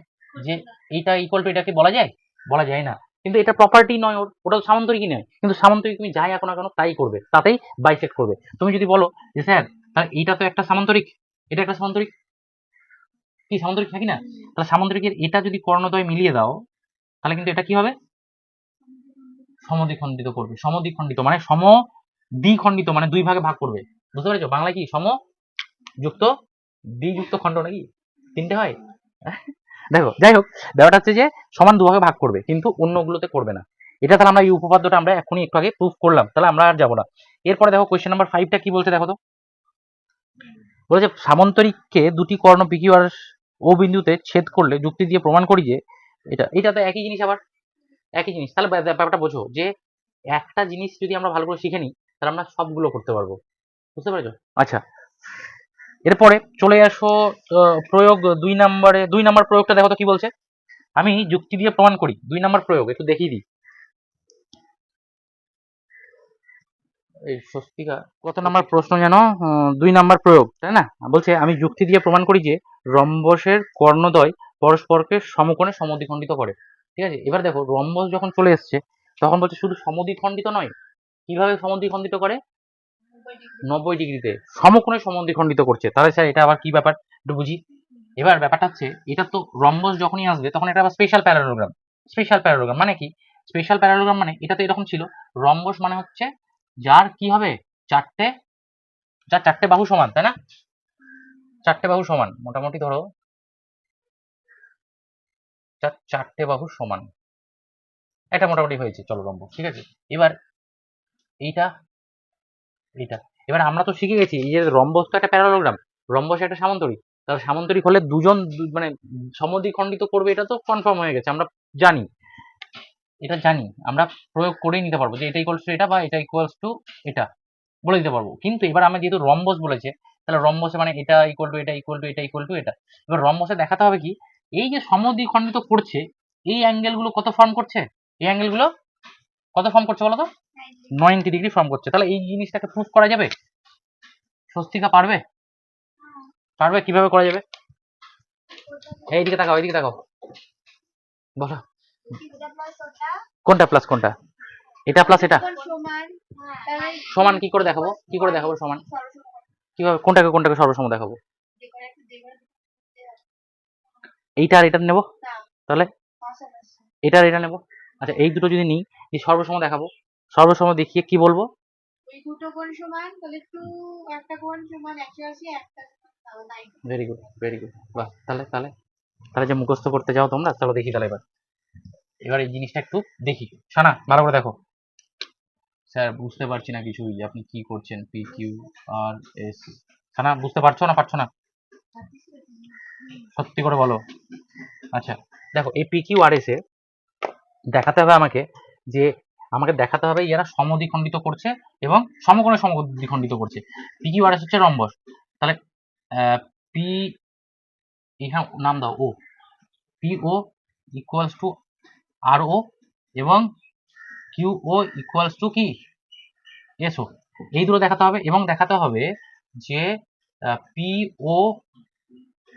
যে এইটা ইকুয়াল টু এটাকে বলা যায়, বলা যায় না। কিন্তু এটা প্রপার্টি নয় ওর, ওটা সামান্তরিকই নয়, কিন্তু সামান্তরিক তুমি যাই আঁকো না কেন তাই করবে, তাতেই বাইসেক্ট করবে। তুমি যদি বলো যে স্যার তাহলে এইটা তো একটা সামান্তরিক, এটা একটা সামান্তরিক, কি সামান্তরিক থাকি না, তাহলে সামান্তরিকের এটা যদি কর্ণদ্বয় মিলিয়ে দাও তাহলে কিন্তু এটা কি হবে, সমদ্বিখণ্ডিত করবে। সমদ্বিখণ্ডিত মানে দ্বিখণ্ডিত মানে দুই ভাগে ভাগ করবে। বুঝতে পেরেছো? বাংলায় কি সম যুক্ত দ্বিযুক্ত খণ্ড নাকি তিনটে হয়? দেখো যাই হোক, ব্যাপারটা হচ্ছে যে সমান দুভাগে ভাগ করবে কিন্তু অন্যগুলোতে করবে না। এটা তাহলে আমরা এই উপপাদ্যটা আমরা এখনই একটু আগে প্রুফ করলাম, তাহলে আমরা আর যাবো না। এরপরে দেখো কোয়েশ্চেন নাম্বার 5টা কি বলছে দেখো তো, বলেছে সামান্তরিককে দুটি কর্ণ পিকিউ আর ও বিন্দুতে ছেদ করলে যুক্তি দিয়ে প্রমাণ করি যে এটা তো একই জিনিস, আবার একই জিনিস। তাহলে ব্যাপারটা বোঝো যে একটা জিনিস যদি আমরা ভালো করে শিখে নিই তাহলে আমরা সবগুলো করতে পারবো। বুঝতে পেরেছো? আচ্ছা, এরপরে চলে আসো প্রয়োগ 2 নম্বরে, 2 নম্বর প্রয়োগটা দেখো তো কি বলছে। আমি যুক্তি দিয়ে প্রমাণ করি, 2 নম্বর প্রয়োগ একটু দেখিয়ে দিই। এই স্বস্তিকা কত নাম্বার প্রশ্ন যেন, 2 নম্বর প্রয়োগ তাই না। বলছে আমি যুক্তি দিয়ে প্রমাণ করি যে রম্বসের কর্ণদ্বয় পরস্পরকে সমকোণে সমদ্বিখণ্ডিত করে। ঠিক আছে, এবার দেখো রম্বস যখন চলে এসছে তখন বলছে শুধু সমদ্বিখণ্ডিত নয়, কিভাবে সমদ্বিখণ্ডিত করে, 90 ডিগ্রিতে সমকোণে সমদ্বিখণ্ডিত করছে। তাহলে স্যার এটা আবার কি ব্যাপার, একটু বুঝি। এবার ব্যাপারটা হচ্ছে এটা তো রম্বস যখনই আসবে তখন এটা আবার স্পেশাল প্যারালোগ্রাম। স্পেশাল প্যারালোগ্রাম মানে কি, স্পেশাল প্যারালোগ্রাম মানে এটা তো এরকম ছিল, রম্বস মানে হচ্ছে যার কি হবে, চারটে যার চারটে বাহু সমান, তাই না? চারটে বাহু সমান মোটামুটি ধরো, যার চারটে বাহু সমান, এটা মোটামুটি হয়েছে, চলো রম্বস, ঠিক আছে। এবার এইটা, এইটা, এবার আমরা তো শিখে গেছি এই যে রম্বস তো একটা প্যারালোগ্রাম, রম্বস একটা সামান্তরিক, তাহলে সামান্তরিক হলে দুজন মানে সমদ্বিখণ্ডিত করবে, এটা তো কনফার্ম হয়ে গেছে, আমরা জানি, এটা জানি, আমরা প্রয়োগ করেই নিতে পারবো যে এটা ইকুয়ালস টু এটা বা এটা ইকুয়ালস টু এটা বলে দিতে পারবো। কিন্তু এবার আমরা যেহেতু রম্বস বলেছে, তাহলে রম্বসে মানে এটা ইকুয়াল টু এটা ইকুয়াল টু এটা ইকুয়াল টু এটা। এবার রম্বসে দেখাতে হবে কি, এই যে সমদ্বিখণ্ডিত করছে, এই অ্যাঙ্গেলগুলো কত ফর্ম করছে, এই অ্যাঙ্গেলগুলো কত ফর্ম করছে বলো তো, 90 ডিগ্রি ফর্ম করছে। তাহলে এই জিনিসটাকে প্রুফ করা যাবে? স্বস্তিকা পারবে? পারবে, কিভাবে করা যাবে? এইদিকে তাকাও, এইদিকে তাকাও, বলো কোনটা প্লাস কোনটা, এটা প্লাস এটা সমান, সমান কি করে দেখাবো, কি করে দেখাবো সমান, কিভাবে, কোনটাকে কোনটাকে সর্বসম দেখাবো? এইটা আর এটা নেবো, তাহলে এটা আর এটা নেবো। আচ্ছা এই দুটো যদি নিই, যে সর্বসম দেখাবো, সর্বসম দেখিয়ে কি বলবো? ওই দুটো কোণ সমান, তাহলে একটা কোণ সমান 180, একটা সমান 90। ভেরি গুড, ভেরি গুড, বাহ। তাহলে তাহলে তাহলে যে মুখস্থ করতে যাও তোমরা, চলো দেখি তাহলে এবার, এবার এই জিনিসটা একটু দেখি। সানা ভালো করে দেখো। স্যার বুঝতে পারছি না কিছুই, আপনি কি করছেন? পি কিউ আর এস, সানা বুঝতে পারছো না, পারছো না? সত্যি করে বলো। আচ্ছা দেখো, এই পি কিউ আর এস এ দেখাতে হবে আমাকে, যে আমাকে দেখাতে হবে এরা সমদ্বিখণ্ডিত করছে এবং সমকোণে সমদ্বিখণ্ডিত করছে। পি কিউ আর এস হচ্ছে রম্বস, তাহলে পি, এখানে নাম দাও O, P O equals to R O এবং কিউ ও ইকুয়ালস টু কি এস ও, এই দুটো দেখাতে হবে। এবং দেখাতে হবে যে P O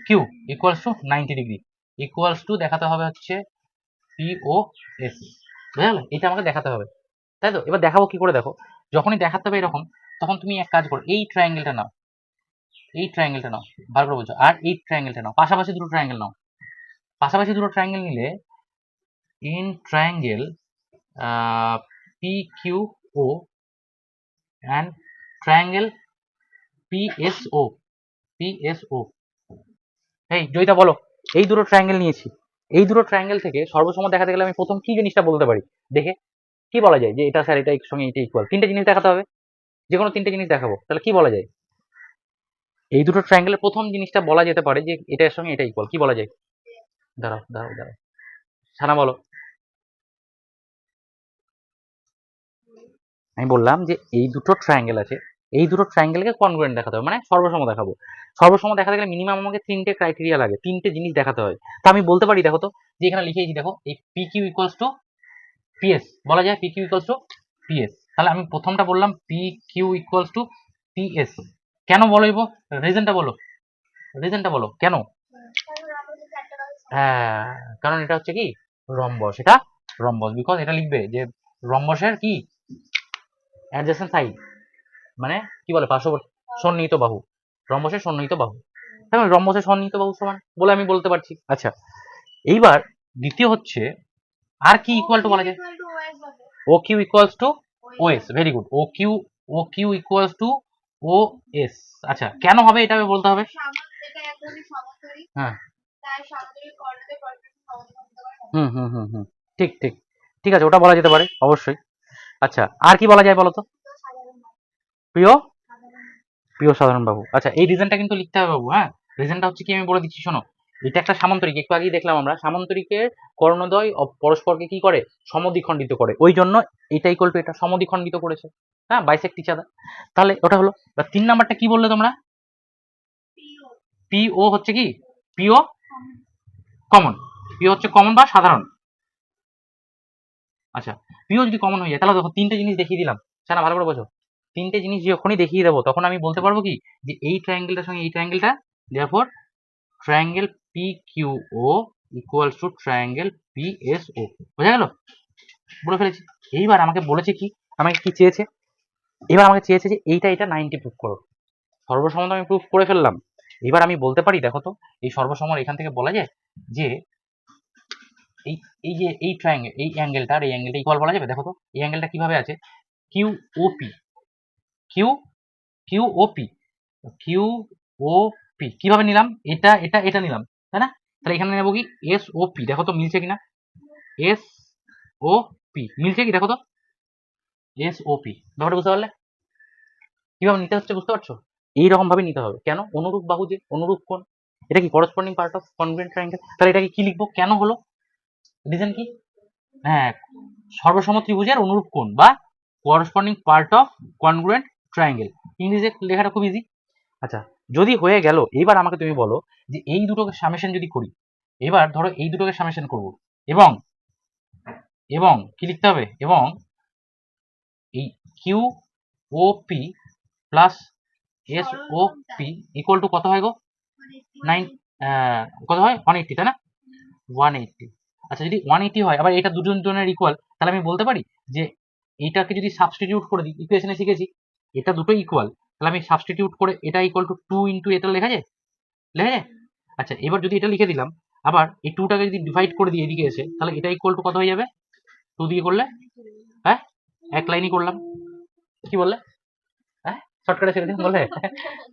Q equals to 90 degree equals to দেখাতে হবে হচ্ছে পি ও এস, বুঝা গেল? এটা আমাকে দেখাতে হবে, তাই তো? এবার দেখাবো কি করে, দেখো যখনই দেখাতে হবে এরকম, তখন তুমি এক কাজ করো, এই ট্রায়াঙ্গেলটা নাও, এই ট্রায়াঙ্গেলটা নাও, ভালো করে বলছো, আর এই ট্রায়াঙ্গেলটা নাও, পাশাপাশি দুটো ট্রায়াঙ্গেল নাও। পাশাপাশি দুটো ট্রায়াঙ্গেল নিলে in triangle P Q O and triangle PSO, PSO, এই জয়িতা বলো, এই দুটো ট্রায়াঙ্গেল নিয়েছি, এই দুটো ট্রায়াঙ্গেল থেকে সর্বসম দেখাতে গেলে আমি প্রথম কি জিনিসটা বলতে পারি, দেখে কি বলা যায় যে এটা স্যার এটা সঙ্গে এটা ইকুয়াল? তিনটে জিনিস দেখাতে হবে, যে কোনো তিনটে জিনিস দেখাবো, তাহলে কি বলা যায়? এই দুটো ট্রায়াঙ্গেলের প্রথম জিনিসটা বলা যেতে পারে যে এটার সঙ্গে এটা ইকুয়াল, কি বলা যায়? দাঁড়াও দাঁড়াও দাঁড়াও, সানা বলো। আমি বললাম যে এই দুটো ট্রায়াঙ্গেল আছে, এই দুটো ট্রায়াঙ্গেলকে কনগ্রুয়েন্ট দেখাতে হবে, মানে সর্বসম দেখাবো। সর্বসম দেখাতে গেলে মিনিমাম আমাকে তিনটে ক্রাইটেরিয়া লাগে, তিনটে জিনিস দেখাতে হয়। তা আমি বলতে পারি, দেখো তো, যে এখানে লিখেছি দেখো, এই P Q equals to PS, বলা যায় P Q equals to PS. তাহলে আমি প্রথমটা বললাম P Q equals to PS, কেন বলবো? রিজনটা বলো, রিজনটা বলো কেন? হ্যাঁ, কারণ এটা হচ্ছে কি রম্বস, এটা রম্বস, বিকজ এটা লিখবে যে রম্বসের কি অ্যাডজেসেন্ট সাইড, মানে কি বলে পার্শ্ববর্তী সন্নিহিত বাহু, রম্বসের সন্নিহিত বাহু, হ্যাঁ রম্বসের সন্নিহিত বাহু সমান বলে আমি বলতে পারছি। আচ্ছা এইবার দ্বিতীয় হচ্ছে আর কি ইকুয়াল টু বলা যায়? O Q equals to O S, very good, O Q, O Q equals to O S. আচ্ছা কেন হবে এটা বলতে হবে। হ্যাঁ হুম হুম হুম হুম, ঠিক ঠিক, ঠিক আছে, ওটা বলা যেতে পারে অবশ্যই। আচ্ছা আর কি বলা যায় বলো তো? প্রিয়, প্রিয় সাধারণ বাবু। আচ্ছা এই রিজনটা কিন্তু লিখতে হবে বাবু, হ্যাঁ রিজনটা হচ্ছে কি আমি বলে দিচ্ছি শোনো। এটা একটা সামান্তরিক, একটু আগেই দেখলাম আমরা সামান্তরিকের কর্ণদ্বয় পরস্পরকে কি করে, সমদ্বিখণ্ডিত করে, ওই জন্য এটা ইকুয়াল টু এটা সমদ্বিখণ্ডিত করেছে, হ্যাঁ বাইসেক্ট ইচ আদার। তাহলে ওটা হলো। এবার 3 নাম্বারটা কি বললে তোমরা? পিও হচ্ছে কি, পিও কমন, পিও হচ্ছে কমন বা সাধারণ। আচ্ছা পিও যদি কমন হয়ে যায়, তাহলে দেখো তিনটে জিনিস দেখিয়ে দিলাম, সানা ভালো করে বোঝো। তিনটে জিনিস যখনই দেখিয়ে দেবো, তখন আমি বলতে পারবো কি, যে এই ট্রায়াঙ্গেলটার সঙ্গে এই ট্রায়াঙ্গেলটা, therefore triangle P Q O equals to triangle P S O, বোঝা গেল? বলে ফেলেছি। এইবার আমাকে বলেছে কি, আমাকে কি চেয়েছে, এবার আমাকে চেয়েছে যে এইটা এটা 90 প্রুফ করো। সর্বসম আমি প্রুফ করে ফেললাম। এবার আমি বলতে পারি, দেখো তো এই সর্বসম এখান থেকে বলা যায় যে এই, এই যে এই ট্রায়াঙ্গেল, এই অ্যাঙ্গেলটা আর এই অ্যাঙ্গেলটা ইকুয়াল বলা যাবে। দেখো তো এই অ্যাঙ্গেলটা কিভাবে আছে, Q O P, Q, Q O P, Q O P কিভাবে নিলাম, এটা এটা এটা নিলাম, তাই না? তাহলে এখানে নেবো কি এস ও পি, দেখো তো মিলছে কিনা, এস ও পি মিলছে কি দেখো তো, এস ও পি, ব্যাপারটা বুঝতে পারলে কিভাবে নিতে হচ্ছে, বুঝতে পারছো? এইরকম ভাবে নিতে হবে। কেন? অনুরূপ বাহু যে অনুরূপ কোণ, এটা কি corresponding part of congruent triangle, তাহলে এটাকে কি লিখবো, কেন হলো, রিজন কি? হ্যাঁ, সর্বসম ত্রিভুজের অনুরূপ কোণ বা corresponding part of congruent triangle, ইংরেজিতে লেখাটা খুব ইজি। আচ্ছা, যদি হয়ে গেল, এবার আমাকে তুমি বলো যে এই দুটোকে সামেশন যদি করি, এবার ধরো এই দুটোকে সামেশন করব, এবং এবং কি লিখতে হবে, এবং এই Q O P plus S O P equal to কত হয় গো, নাইন, কত হয় 180, তাই না? 180। আচ্ছা, যদি 180 হয়, আবার এটা দুজন জনের ইকুয়াল, তাহলে আমি বলতে পারি যে এইটাকে যদি সাবস্টিটিউট করে দিই, ইকুয়েশনে শিখেছি এটা দুটো ইকুয়াল, তাহলে আমি সাবস্টিটিউট করে এটা ইকুয়াল টু 2 ইন্টু এটা লেখা যায়, লেখা যায়? আচ্ছা, এবার যদি এটা লিখে দিলাম, আবার এই 2টাকে যদি ডিভাইড করে দিই এদিকে এসে, তাহলে এটা ইকুয়াল টু কত হয়ে যাবে, 2 দিয়ে করলে, হ্যাঁ, এক লাইনই করলাম, কি বললে, হ্যাঁ, শর্টকাটে ছেড়ে দিন বলে,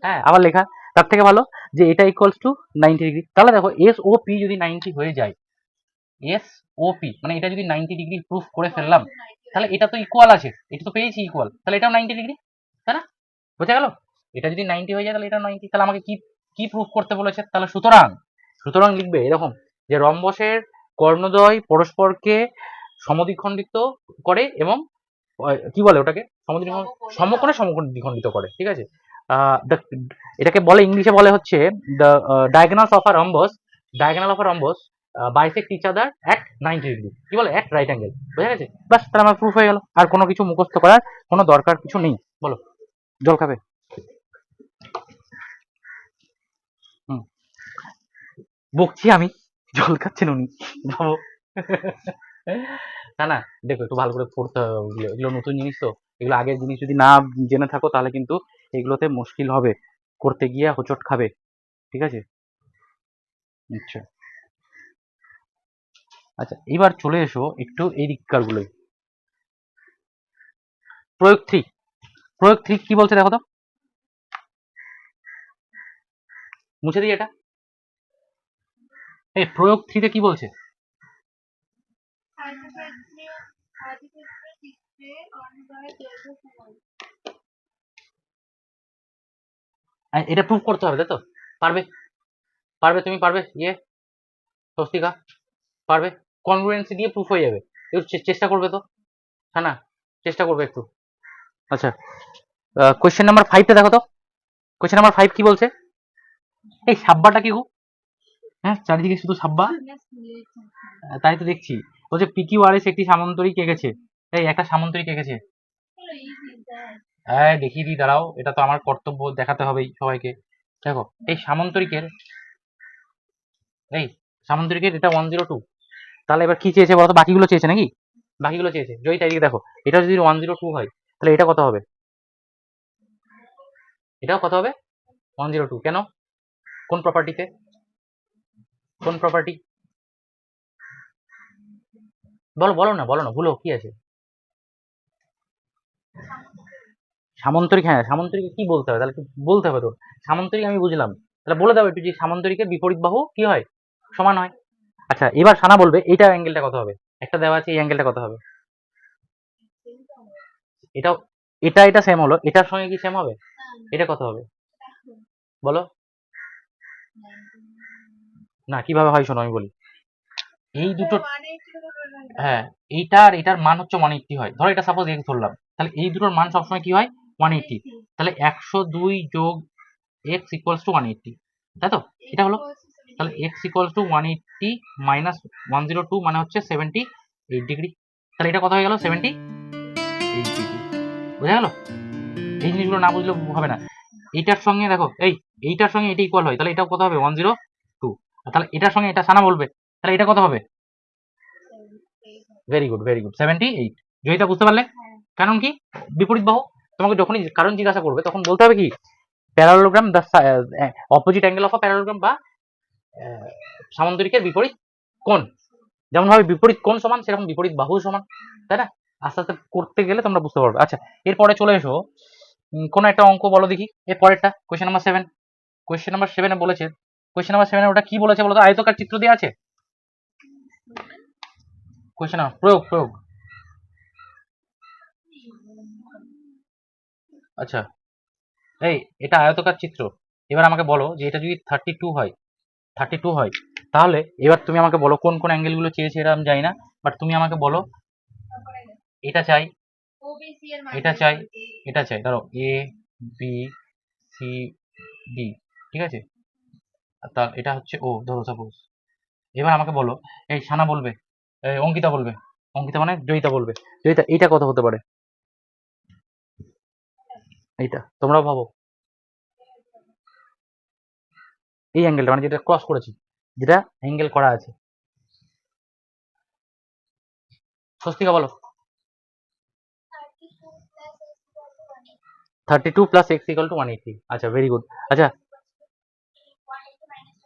হ্যাঁ, আবার লেখা, তার থেকে ভালো যে এটা ইকুয়ালস টু 90 ডিগ্রি। তাহলে দেখো এস ও পি যদি 90 হয়ে যায়, এস ও পি মানে এটা যদি 90 ডিগ্রি প্রুফ করে ফেললাম, তাহলে এটা তো ইকুয়াল আছে, এটা তো পেয়েছি ইকুয়াল, তাহলে এটাও 90 ডিগ্রি, তাই না? বোঝা গেল? এটা যদি 90 হয়ে যায় তাহলে এটা 90, তাহলে আমাকে কি কি প্রুফ করতে বলেছে, তাহলে সুতরাং সুতরাং লিখবে এরকম যে রম্বসের কর্ণদ্বয় পরস্পরকে সমদ্বিখণ্ডিত করে এবং কি বলে ওটাকে, সমকোণে সমকোণ দ্বিখণ্ডিত করে, ঠিক আছে? এটাকে বলে ইংলিশে বলে হচ্ছে the diagonals of a rhombus, diagonal of a rhombus bisect each other at 90 degree, কি বলে, অ্যাট রাইট অ্যাঙ্গেল। বোঝা গেছে? বাস, তাহলে আমার প্রুফ হয়ে গেল, আর কোনো কিছু মুখস্থ করার কোনো দরকার কিছু নেই। বলো, জল খাবে? হুম, বকছি আমি, জল খাচ্ছেন উনি, যাবো। না না, দেখো একটু ভালো করে পড়তে হবে ওগুলো, এগুলো নতুন জিনিস তো, এগুলো আগের জিনিস যদি না জেনে থাকো তাহলে কিন্তু এগুলোতে মুশকিল হবে, করতে গিয়ে হোঁচট খাবে, ঠিক আছে? আচ্ছা আচ্ছা, এবার চলে এসো একটু এই দিককারগুলোই। প্রয়োগ 3, প্রয়োগ 3 কি বলছে দেখো তো, মুছে দিই এটা, এই প্রয়োগ 3 তে কি বলছে, এটা প্রুফ করতে হবে, তাই তো? পারবে, পারবে, তুমি পারবে, স্বস্তিকা, পারবে, কনগ্রুয়েন্সি দিয়ে প্রুফ হয়ে যাবে, একটু চেষ্টা করবে তো, হ্যাঁ না, চেষ্টা করবে একটু। আচ্ছা, কোয়েশ্চেন নাম্বার 5 টা দেখো তো, কোয়েশ্চেন নাম্বার 5 কি বলছে, এই সাব্বাটা কি গো, হ্যাঁ, চারিদিকে শুধু সাব্বা, তাই তো দেখছি, বলছে পিকিউআরএস একটি সামান্তরিক এঁকেছে, এই একটা সামান্তরিক এঁকেছে, হ্যাঁ দেখিয়ে দিই, দাঁড়াও, এটা তো আমার কর্তব্য, দেখাতে হবেই সবাইকে। দেখো এই সামান্তরিকের, এই সামান্তরিকের এটা 102, তাহলে এবার কি চেয়েছে বলতো, বাকিগুলো চেয়েছে নাকি, বাকিগুলো চেয়েছে, জয়িতা এদিকে দেখো, এটা যদি 102 হয় তাহলে এটা কত হবে, এটাও কত হবে, 102, কেন, কোন প্রপার্টিতে, কোন প্রপার্টি, বলো বলো না, বলো না, ভুলো কি আছে, সামান্তরিক, হ্যাঁ সামান্তরিক কি বলতে হবে, তাহলে একটু বলতে হবে তো, সামান্তরিক আমি বুঝলাম, তাহলে বলে দাও একটু যে সামান্তরিকের বিপরীত বাহু কি হয়, সমান হয়। আচ্ছা, এবার সানা বলবে এইটার অ্যাঙ্গেলটা কত হবে, একটা দেওয়া আছে, এই অ্যাঙ্গেলটা কত হবে, এটাও, এটা এটা সেম হলো, এটার সঙ্গে কি সেম হবে, এটা কত হবে, বলো, না কিভাবে হয় শোনো আমি বলি, এই দুটো, হ্যাঁ, এইটা আর এটার মান হচ্ছে 180 হয়, ধরো এটা সাপোজ এক্স ধরলাম, তাহলে এই দুটোর মান সবসময় কি হয়, 180, তাহলে 102 যোগ এক্স ইকুয়ালস টু 180, তাই তো, এটা হলো, তাহলে এক্স ইকুয়ালস টু 180 মাইনাস 102 মানে হচ্ছে 78 ডিগ্রি, তাহলে এটা কত হয়ে গেল, 78 ডিগ্রি, বোঝা গেল? এই জিনিসগুলো না বুঝলে হবে না। এইটার সঙ্গে দেখো, এইটার সঙ্গে এটা ইকুয়াল হয়, তাহলে এটাও কত হবে, 102, তাহলে এটার সঙ্গে এটা সানা বলবে, তাহলে এটা কত হবে, very good very good, 78, Joyita বুঝতে পারলে, কারণ কি, বিপরীত বাহু, তোমাকে যখনই কারণ জিজ্ঞাসা করবে তখন বলতে হবে কি, parallelogram, the opposite angle of a parallelogram, বা সামান্তরিকের বিপরীত কোণ, যেমন ভাবে বিপরীত কোণ সমান, সেরকম বিপরীত বাহু সমান, তাই না? আস্তে আস্তে করতে গেলে তোমরা বুঝতে পারবে। আচ্ছা, এরপরে চলে এসো কোনো একটা অঙ্ক বলো দেখি, এর পরেরটা কোয়েশ্চেন নাম্বার 7। কোয়েশ্চেন নাম্বার 7 বলেছে, কোয়েশ্চেন নাম্বার 7 ওটা কি বলেছে বলো তো? আয়তকার চিত্র দেওয়া আছে। কোয়েশ্চেন নাম্বার প্রয়োগ প্রয়োগ। আচ্ছা, এই এটা আয়তকার চিত্র। এবার আমাকে বলো যে এটা যদি 32 হয় তাহলে এবার তুমি আমাকে বলো কোন কোন অ্যাঙ্গেলগুলো চেয়েছে, এটা আমি জানি না, বাট তুমি আমাকে বলো এটা চাই, ওবিসি এর মান এটা চাই, এটা চাই, ধরো এ বি সি ডি, ঠিক আছে, তা এটা হচ্ছে ও, ধরো সাপোজ। এবার আমাকে বলো, এই সানা বলবে, এই অঙ্কিতা বলবে, অঙ্কিতা মানে জয়িতা বলবে, জয়িতা এইটা কত হতে পারে? এইটা তোমরাও ভাবো, এই অ্যাঙ্গেলটা মানে যেটা ক্রস করেছি, যেটা অ্যাঙ্গেল করা আছে। স্বস্তিকা বলো। 32 প্লাস এক্স ইকাল টু 180। আচ্ছা, ভেরি গুড। আচ্ছা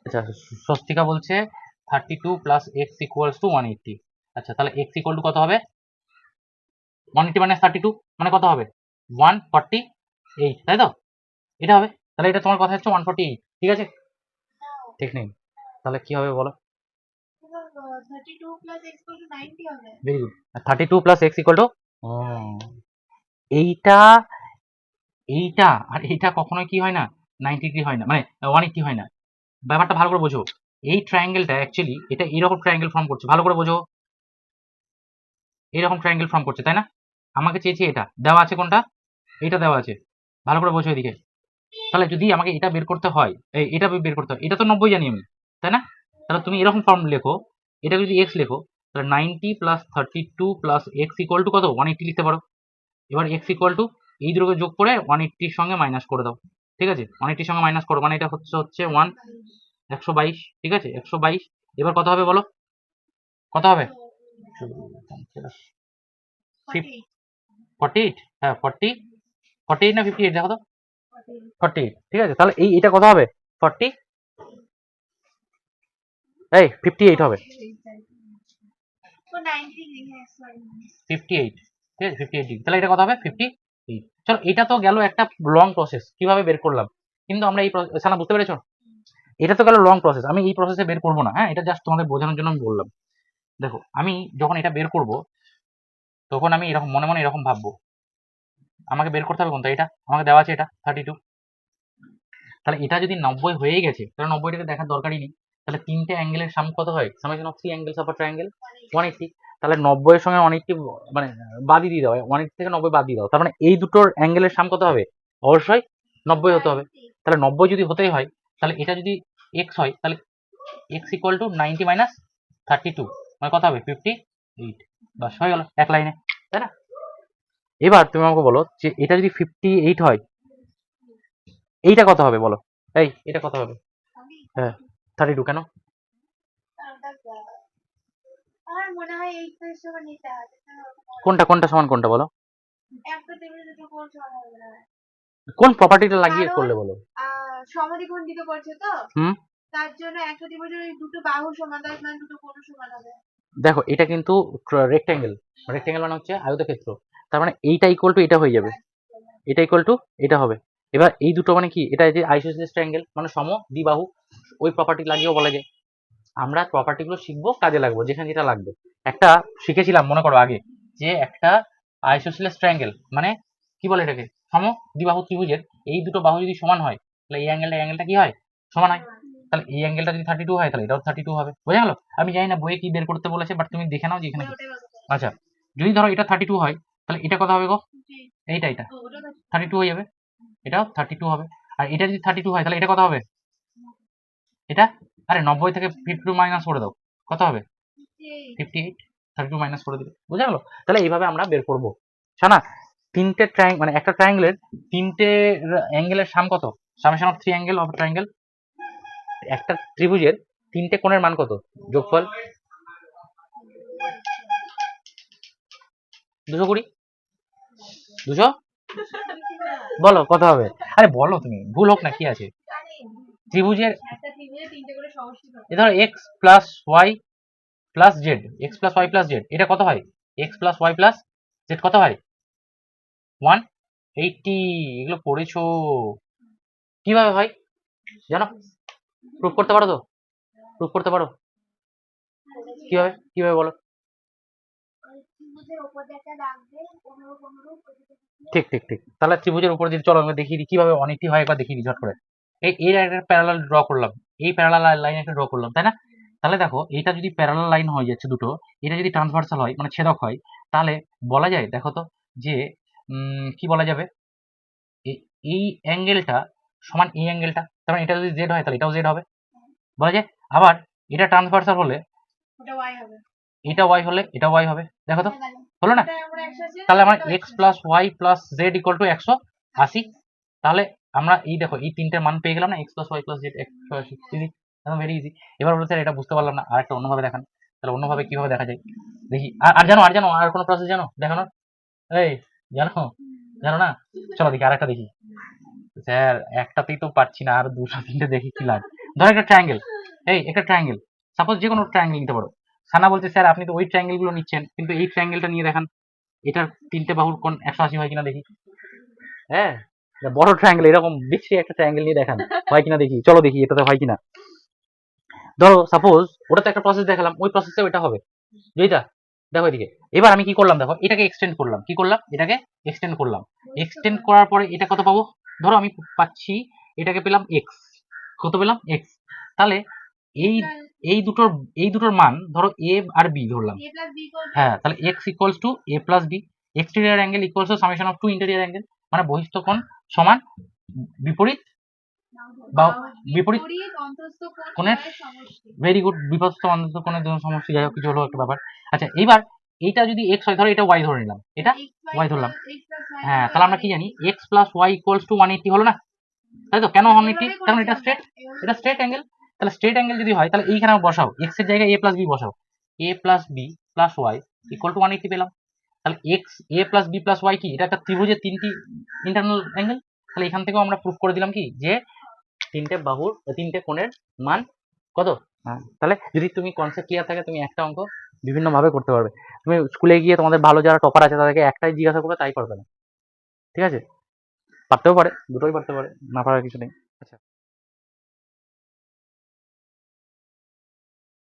আচ্ছা, স্বস্তিকা বলছে 32 প্লাস এক্স ইকুয়ালস টু 180। আচ্ছা, তাহলে এক্স ইকুয়াল টু কত হবে? 180 মাইনাস 32 মানে কত হবে? 148, তাই তো? এটা হবে। তাহলে এটা তোমার কথা হচ্ছে 148, ঠিক আছে? ঠিক নেই, তাহলে কি হবে বলো? 32 প্লাস এক্স ইকুয়াল টু 90 হবে। Very good. 32 plus x equal to এইটা, এইটা আর এইটা কখনোই কি হয় না, 90 ডিগ্রি হয় না, মানে 180 হয় না। ব্যাপারটা ভালো করে বোঝো। এই ট্রায়াঙ্গেলটা অ্যাকচুয়ালি এটা এরকম ট্রায়াঙ্গেল ফর্ম করছে, ভালো করে বোঝো। এরকম ট্রায়াঙ্গেল ফর্ম করছে, তাই না? আমাকে চেয়েছে এটা দেওয়া আছে, কোনটা? এটা দেওয়া আছে, ভালো করে বোঝো এদিকে। তাহলে যদি আমাকে এটা বের করতে হয়, এটা বের করতে হয়, এটা তো 90 জানি আমি, তাই না? তাহলে তুমি এরকম ফর্ম লেখো, এটা যদি এক্স লেখো তাহলে 90 plus 32 plus x equal to কত? 180 লিখতে পারো। এবার এক্স ইকুয়াল টু এই দুটোকে যোগ করে 180 সঙ্গে মাইনাস করে দাও, ঠিক আছে? 180 সঙ্গে মাইনাস করো মানে এটা হচ্ছে 122, ঠিক আছে? 122। এবার কত হবে বলো? কত হবে? 48, হ্যাঁ 48 না 58 দেখো তো, 48, ঠিক আছে? তাহলে এটা কত হবে? 58 হবে, 58, ঠিক আছে? 58 ডিগ্রি, তাহলে এটা কত হবে? 58। চলো, এটা তো গেল একটা লং প্রসেস, কিভাবে বের করলাম, কিন্তু আমরা এই সানা বুঝতে পেরেছো? এটা তো গেল লং প্রসেস, আমি এই প্রসেসে বের করবো না, হ্যাঁ? এটা জাস্ট তোমাদের বোঝানোর জন্য আমি বললাম। দেখো, আমি যখন এটা বের করব তখন আমি এরকম মনে মনে এরকম ভাববো, আমাকে বের করতে হবে কোনটা? এটা আমাকে দেওয়া আছে, এটা 32। তাহলে এটা যদি 90 হয়ে গেছে তাহলে 90টাকে দেখার দরকারই নেই। তাহলে তিনটে অ্যাঙ্গেলের সাম কত হয়? Summation of three angles of a triangle 180। তাহলে 90 এর সঙ্গে 180 মানে বাদই দিয়ে দাও, 180 থেকে 90 বাদ দিয়ে দাও, তার মানে এই দুটোর অ্যাঙ্গেলের সাম কত হবে? অবশ্যই 90 হতে হবে। তাহলে 90 যদি হতেই হয় তাহলে এটা যদি এক্স হয় তাহলে এক্স ইকুয়াল টু 90 মাইনাস 32 মানে কত হবে? 58। বাস হয়ে গেল এক লাইনে, তাই না? এবার তুমি আমাকে বলো যে এটা যদি 58 হয়, এইটা কত হবে বলো? এটা কত হবে? হ্যাঁ 32 কেন? আমার মনে হয় এই সমান নিতে হবে। কোনটা কোনটা সমান কোনটা বলো? একটা টেবিলে দুটো কোণ সমান হবে না। কোন প্রপার্টিটা লাগিয়ে কারণ করলে বলো? সমদ্বিখণ্ডিত করছে তো, হুম, তার জন্য একটা ত্রিভুজের ওই দুটো বাহু সমান তার মানে দুটো কোণ সমান হবে। দেখো এটা কিন্তু রেক্ট্যাঙ্গেল, রেক্ট্যাঙ্গেল মানে হচ্ছে আয়তক্ষেত্র, তার মানে এইটা ইকুয়াল টু এটা হয়ে যাবে, এটা ইকুয়াল টু এটা হবে। এবার এই দুটো মানে কি, এটা যে আইসোসেলেস ট্রায়াঙ্গেল মানে সমদ্বিবাহু, ওই প্রপার্টি লাগিয়েও বলা যায়। আমরা প্রপার্টিগুলো শিখবো, কাজে লাগবো যেখানে যেটা লাগবে। একটা শিখেছিলাম মনে করো আগে, যে একটা আইসোসেলেস ট্রায়াঙ্গেল মানে কি বলে এটাকে, সমদ্বিবাহু ত্রিভুজের এই দুটো বাহু যদি সমান হয় তাহলে এই অ্যাঙ্গেলটা কি হয়? সমান হয়। তাহলে এই অ্যাঙ্গেলটা যদি 32 হয় তাহলে এটাও 32 হবে, বোঝা গেল? আমি জানি না বইয়ে কি বের করতে বলেছে, বাট তুমি দেখে নাও যে এখানে কি। আচ্ছা, যদি ধরো এটা 32 হয় তাহলে এটা কত হবে গো? এটা 32 হয়ে যাবে, এটাও 32 হবে। আর এটা যদি 32 হয় তাহলে এটা কত হবে? এটা, আরে 90 থেকে 52 মাইনাস করে দাও, কত হবে? 58। 32 মাইনাস করে দিলে, বোঝা গেল? তাহলে এইভাবে আমরা বের করব। শানা, তিনটে মানে একটা ট্রায়াঙ্গেলের তিনটে অ্যাঙ্গেলের সাম কত? Summation of three angle of triangle. একটা ত্রিভুজের তিনটে কোণের মান কত? যোগফল 220। 200 বলো কত হবে? আরে বলো তুমি, ভুল হোক না, কি আছে? ত্রিভুজের এ ধরো X plus Y plus Z, X plus Y plus Z, এটা কত হয়? X plus Y plus Z কত হয়? 1 80, এগুলো পড়েছো? কিভাবে হয় জানো? প্রুফ করতে পারো তো? প্রুফ করতে পারো? কিভাবে কিভাবে বলো? ত্রিভুজের ওপর দিয়ে একটা দাগ দিয়ে 15 ঠিক ঠিক ঠিক, তাহলে ত্রিভুজের উপরে যদি চলো আমরা দেখিয়ে দিই কিভাবে 180 হয়, একবার দেখিয়ে দিই ঝট করে। এর একটা প্যারালাল ড্র করলাম, এই প্যারালাল লাইন একটা ড্র করলাম, তাই না? তাহলে দেখো এটা যদি প্যারালাল লাইন হয়ে যাচ্ছে দুটো, এটা যদি ট্রান্সভার্সাল হয় মানে ছেদক হয়, তাহলে বলা যায় দেখো তো যে কি বলা যাবে, এই অ্যাঙ্গেলটা সমান এই অ্যাঙ্গেলটা, তার মানে এটা যদি জেড হয় তাহলে এটাও জেড হবে বলা যায়। আবার এটা ট্রান্সভার্সাল হলে ওটা ওয়াই হবে, এটা ওয়াই হলে এটা ওয়াই হবে, দেখো তো হলো না? এটা আমরা 180, তাহলে আমার এটাও X plus Y plus Z equal to 180। তাহলে আমরা এই দেখো এই তিনটের মান পেয়ে গেলাম না, X plus Y plus Z 180, easy, একদম ভেরি ইজি। এবার বলতে স্যার এটা বুঝতে পারলাম না, আর একটা অন্যভাবে দেখান। তাহলে অন্যভাবে কিভাবে দেখা যায় দেখি। আর জানো আর কোনো প্রসেস জানো দেখানোর? এই জানো জানো না? চলো দেখি আর একটা দেখি। স্যার একটাতেই তো পারছি না, আর দুটো তিনটে দেখি কি লাগে। ধরো একটা ট্রায়াঙ্গেল, এই একটা ট্রায়াঙ্গেল, সাপোজ যে কোনো ট্রায়াঙ্গেল নিতে পারো। সানা বলছে স্যার আপনি তো ওই ট্রায়াঙ্গেল গুলো নিচ্ছেন, কিন্তু এই ট্রায়াঙ্গেলটা নিয়ে দেখান, এটার তিনটে বাহুর কোণ 180 হয় কিনা দেখি। হ্যাঁ, এটা বড় ট্রায়াঙ্গেল, এরকম বিশ্রী একটা ট্রায়াঙ্গেল নিয়ে দেখান হয় কিনা দেখি, চলো দেখি এটাতে হয় কিনা। ধরো সাপোজ ওটা তো একটা প্রসেস দেখালাম, ওই প্রসেসে ওইটা হবে যেটা, দেখো এদিকে। এবার আমি কি করলাম দেখো, এটাকে এক্সটেন্ড করলাম, কি করলাম এটাকে এক্সটেন্ড করলাম। এক্সটেন্ড করার পরে এটা কত পাবো? ধরো আমি পাচ্ছি, এটাকে পেলাম এক্স, কত পেলাম এক্স। তাহলে এই এই দুটোর মান ধরো এ আর বি ধরলাম, a plus b equals হ্যাঁ, তাহলে X equals to A plus B, exterior angle equals to summation of two interior angle, মানে বহিস্থ কোণ সমান বিপরীত বা বিপরীত অন্তস্থ কোণের, কোণের সমষ্টি। ভেরি গুড, বিভক্ত অন্তত কোণের জন্য সমষ্টি, যাই হোক কিছু হলো একটা ব্যাপার। আচ্ছা এইবার এইটা যদি এক্স হয়, ধরো এটা ওয়াই ধরে নিলাম, এটা ওয়াই ধরলাম, হ্যাঁ, তাহলে আমরা কি জানি X plus Y equals to 180 হলো না? তাই তো, কেন 180? কারণ এটা স্ট্রেট, এটা স্ট্রেট অ্যাঙ্গেল। তাহলে স্ট্রেট অ্যাঙ্গেল যদি হয় তাহলে এইখানে বসাও, এক্স এর জায়গায় এ প্লাস বি বসাও, A plus B plus Y equal to 180 পেলাম। তাহলে X A plus B plus Y কি, এটা একটা ত্রিভুজের তিনটি ইন্টারনাল অ্যাঙ্গেল। তাহলে এখান থেকেও আমরা প্রুফ করে দিলাম কি যে তিনটে কোণের মান কত। হ্যাঁ, তাহলে যদি তুমি কনসেপ্ট ক্লিয়ার থাকে তুমি একটা অঙ্ক বিভিন্ন ভাবে করতে পারবে। তুমি স্কুলে গিয়ে তোমাদের ভালো যারা টপার আছে তাদেরকে একটাই জিজ্ঞাসা করবে, তাই পারবে না, ঠিক আছে? পারতেও পারে, দুটোই পারতে পারে, না পারার কিছু নেই। আচ্ছা।